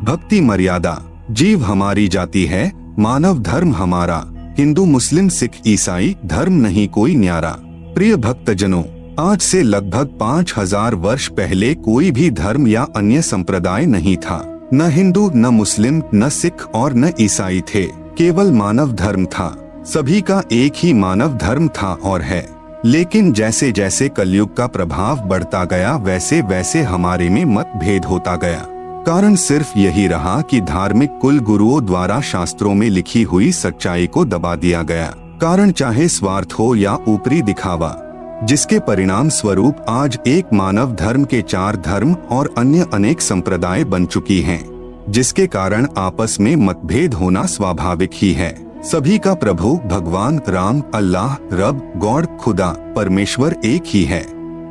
A: भक्ति मर्यादा। जीव हमारी जाति है, मानव धर्म हमारा। हिंदू, मुस्लिम, सिख, ईसाई, धर्म नहीं कोई न्यारा। प्रिय भक्तजनों, आज से लगभग 5000 वर्ष पहले कोई भी धर्म या अन्य संप्रदाय नहीं था। न हिंदू, न मुस्लिम, न सिख और न ईसाई थे। केवल मानव धर्म था। सभी का एक ही मानव धर्म था और है। लेकिन जैसे जैसे कलयुग का प्रभाव बढ़ता गया वैसे वैसे हमारे में मतभेद होता गया। कारण सिर्फ यही रहा कि धार्मिक कुल गुरुओं द्वारा शास्त्रों में लिखी हुई सच्चाई को दबा दिया गया। कारण चाहे स्वार्थ हो या ऊपरी दिखावा, जिसके परिणाम स्वरूप आज एक मानव धर्म के 4 धर्म और अन्य अनेक संप्रदाय बन चुकी हैं, जिसके कारण आपस में मतभेद होना स्वाभाविक ही है। सभी का प्रभु भगवान राम, अल्लाह, रब, गॉड, खुदा, परमेश्वर एक ही है।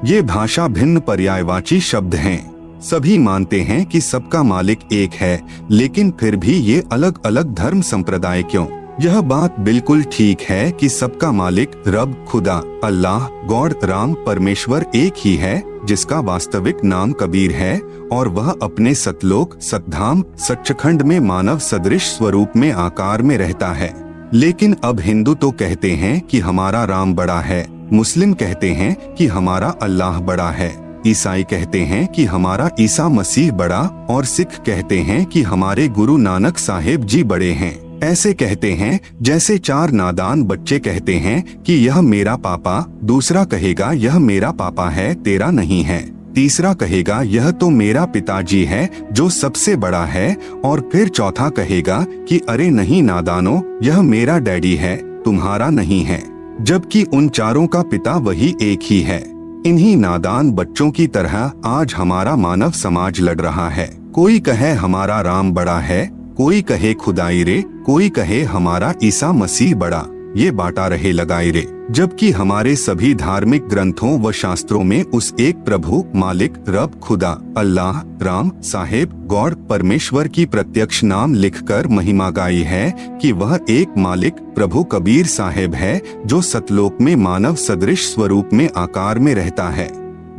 A: ये भाषा भिन्न पर्यायवाची शब्द हैं। सभी मानते हैं कि सबका मालिक एक है, लेकिन फिर भी ये अलग अलग धर्म संप्रदाय क्यों? यह बात बिल्कुल ठीक है कि सबका मालिक रब, खुदा, अल्लाह, गॉड, राम, परमेश्वर एक ही है, जिसका वास्तविक नाम कबीर है और वह अपने सतलोक, सतधाम, सच्चखंड में मानव सदृश स्वरूप में आकार में रहता है। लेकिन अब हिंदू तो कहते हैं कि हमारा राम बड़ा है, मुस्लिम कहते हैं कि हमारा अल्लाह बड़ा है, ईसाई कहते हैं कि हमारा ईसा मसीह बड़ा और सिख कहते हैं कि हमारे गुरु नानक साहेब जी बड़े हैं। ऐसे कहते हैं जैसे 4 नादान बच्चे कहते हैं कि यह मेरा पापा, दूसरा कहेगा यह मेरा पापा है, तेरा नहीं है, तीसरा कहेगा यह तो मेरा पिताजी है जो सबसे बड़ा है, और फिर चौथा कहेगा कि अरे नहीं नादानो, यह मेरा डैडी है, तुम्हारा नहीं है, जबकि उन चारों का पिता वही एक ही है। इन्हीं नादान बच्चों की तरह आज हमारा मानव समाज लड़ रहा है। कोई कहे हमारा राम बड़ा है, कोई कहे खुदाई रे, कोई कहे हमारा ईसा मसीह बड़ा। ये बांटा रहे लगाई रे, जबकि हमारे सभी धार्मिक ग्रंथों व शास्त्रों में उस एक प्रभु, मालिक, रब, खुदा, अल्लाह, राम, साहेब, गॉड, परमेश्वर की प्रत्यक्ष नाम लिखकर महिमा गाई है कि वह एक मालिक प्रभु कबीर साहेब है जो सतलोक में मानव सदृश स्वरूप में आकार में रहता है।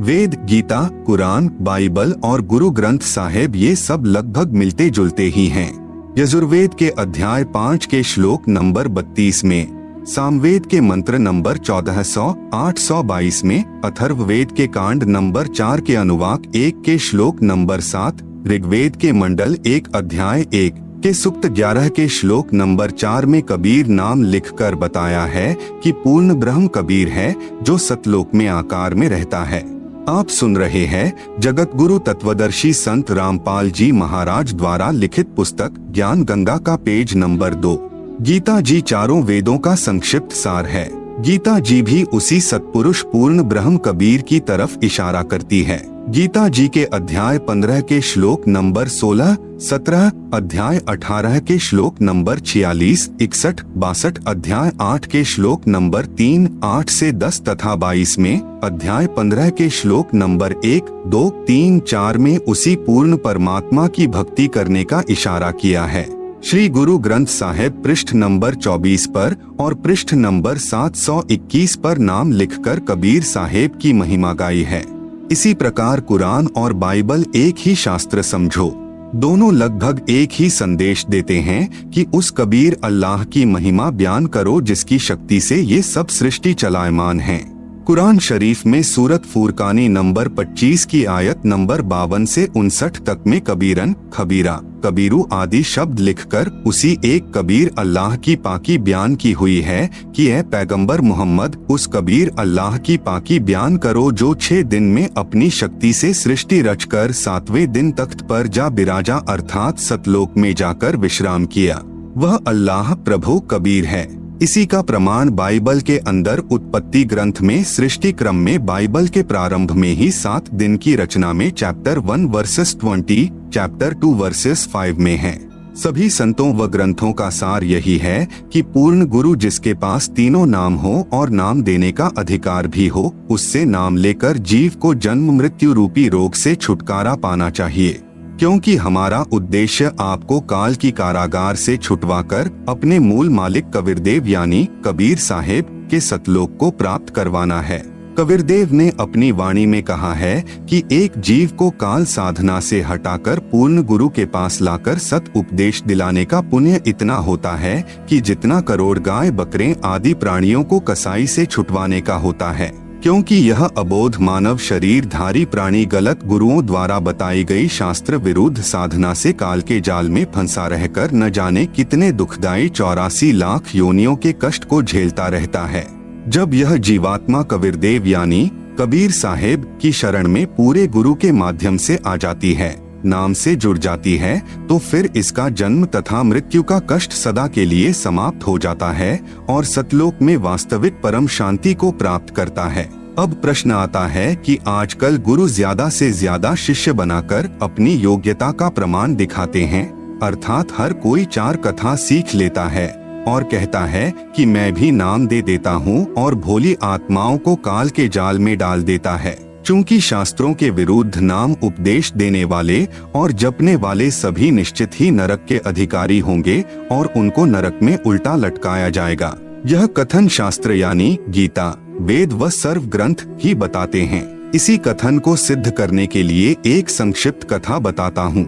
A: वेद, गीता, कुरान, बाइबल और गुरु ग्रंथ साहेब ये सब लगभग मिलते जुलते ही हैं। यजुर्वेद के अध्याय 5 के श्लोक नंबर 32 में, सामवेद के मंत्र नंबर 1400-822 में, अथर्ववेद के कांड नंबर 4 के अनुवाक 1 के श्लोक नंबर 7, ऋग्वेद के मंडल 1 अध्याय 1 के सूक्त 11 के श्लोक नंबर 4 में कबीर नाम लिखकर बताया है कि पूर्ण ब्रह्म कबीर है जो सतलोक में आकार में रहता है। आप सुन रहे हैं जगत गुरु तत्वदर्शी संत रामपाल जी महाराज द्वारा लिखित पुस्तक ज्ञान गंगा का पेज नंबर 2। गीता जी चारों वेदों का संक्षिप्त सार है। गीता जी भी उसी सत्पुरुष पूर्ण ब्रह्म कबीर की तरफ इशारा करती है। गीता जी के अध्याय 15 के श्लोक नंबर 16, 17, अध्याय 18 के श्लोक नंबर 46, 61, 62, अध्याय 8 के श्लोक नंबर 3, 8 से 10 तथा 22 में, अध्याय 15 के श्लोक नंबर 1, 2, 3, 4 में उसी पूर्ण परमात्मा की भक्ति करने का इशारा किया है। श्री गुरु ग्रंथ साहिब पृष्ठ नंबर 24 पर और पृष्ठ नंबर 721 पर नाम लिखकर कबीर साहेब की महिमा गाई है। इसी प्रकार कुरान और बाइबल एक ही शास्त्र समझो। दोनों लगभग एक ही संदेश देते हैं कि उस कबीर अल्लाह की महिमा बयान करो जिसकी शक्ति से ये सब सृष्टि चलायमान है। कुरान शरीफ में सूरत फुरकानी नंबर 25 की आयत नंबर 52 से 59 तक में कबीरन, खबीरा, कबीरू आदि शब्द लिखकर उसी एक कबीर अल्लाह की पाकी बयान की हुई है कि ए पैगंबर मोहम्मद, उस कबीर अल्लाह की पाकी बयान करो जो 6 दिन में अपनी शक्ति से सृष्टि रचकर 7वें दिन तख्त पर जा बिराजा अर्थात सतलोक में जाकर विश्राम किया। वह अल्लाह प्रभु कबीर है। इसी का प्रमाण बाइबल के अंदर उत्पत्ति ग्रंथ में सृष्टि क्रम में बाइबल के प्रारंभ में ही 7 दिन की रचना में चैप्टर 1 वर्सेस 20, चैप्टर 2 वर्सेस 5 में है। सभी संतों व ग्रंथों का सार यही है कि पूर्ण गुरु जिसके पास तीनों नाम हो और नाम देने का अधिकार भी हो, उससे नाम लेकर जीव को जन्म मृत्यु रूपी रोग से छुटकारा पाना चाहिए, क्योंकि हमारा उद्देश्य आपको काल की कारागार से छुटवाकर अपने मूल मालिक कबीरदेव यानी कबीर साहेब के सतलोक को प्राप्त करवाना है। कबीरदेव ने अपनी वाणी में कहा है कि एक जीव को काल साधना से हटाकर पूर्ण गुरु के पास लाकर सत उपदेश दिलाने का पुण्य इतना होता है कि जितना करोड़ गाय बकरे आदि प्राणियों को कसाई से छुटवाने का होता है, क्योंकि यह अबोध मानव शरीरधारी प्राणी गलत गुरुओं द्वारा बताई गई शास्त्र विरुद्ध साधना से काल के जाल में फंसा रहकर न जाने कितने दुखदायी 84 लाख योनियों के कष्ट को झेलता रहता है। जब यह जीवात्मा कबीरदेव यानी कबीर साहेब की शरण में पूरे गुरु के माध्यम से आ जाती है, नाम से जुड़ जाती है, तो फिर इसका जन्म तथा मृत्यु का कष्ट सदा के लिए समाप्त हो जाता है और सतलोक में वास्तविक परम शांति को प्राप्त करता है। अब प्रश्न आता है कि आजकल गुरु ज्यादा से ज्यादा शिष्य बनाकर अपनी योग्यता का प्रमाण दिखाते हैं, अर्थात हर कोई 4 कथा सीख लेता है और कहता है कि मैं भी नाम दे देता हूँ और भोली आत्माओं को काल के जाल में डाल देता है। चूंकि शास्त्रों के विरुद्ध नाम उपदेश देने वाले और जपने वाले सभी निश्चित ही नरक के अधिकारी होंगे और उनको नरक में उल्टा लटकाया जाएगा। यह कथन शास्त्र यानी गीता, वेद व सर्व ग्रंथ ही बताते हैं। इसी कथन को सिद्ध करने के लिए एक संक्षिप्त कथा बताता हूँ।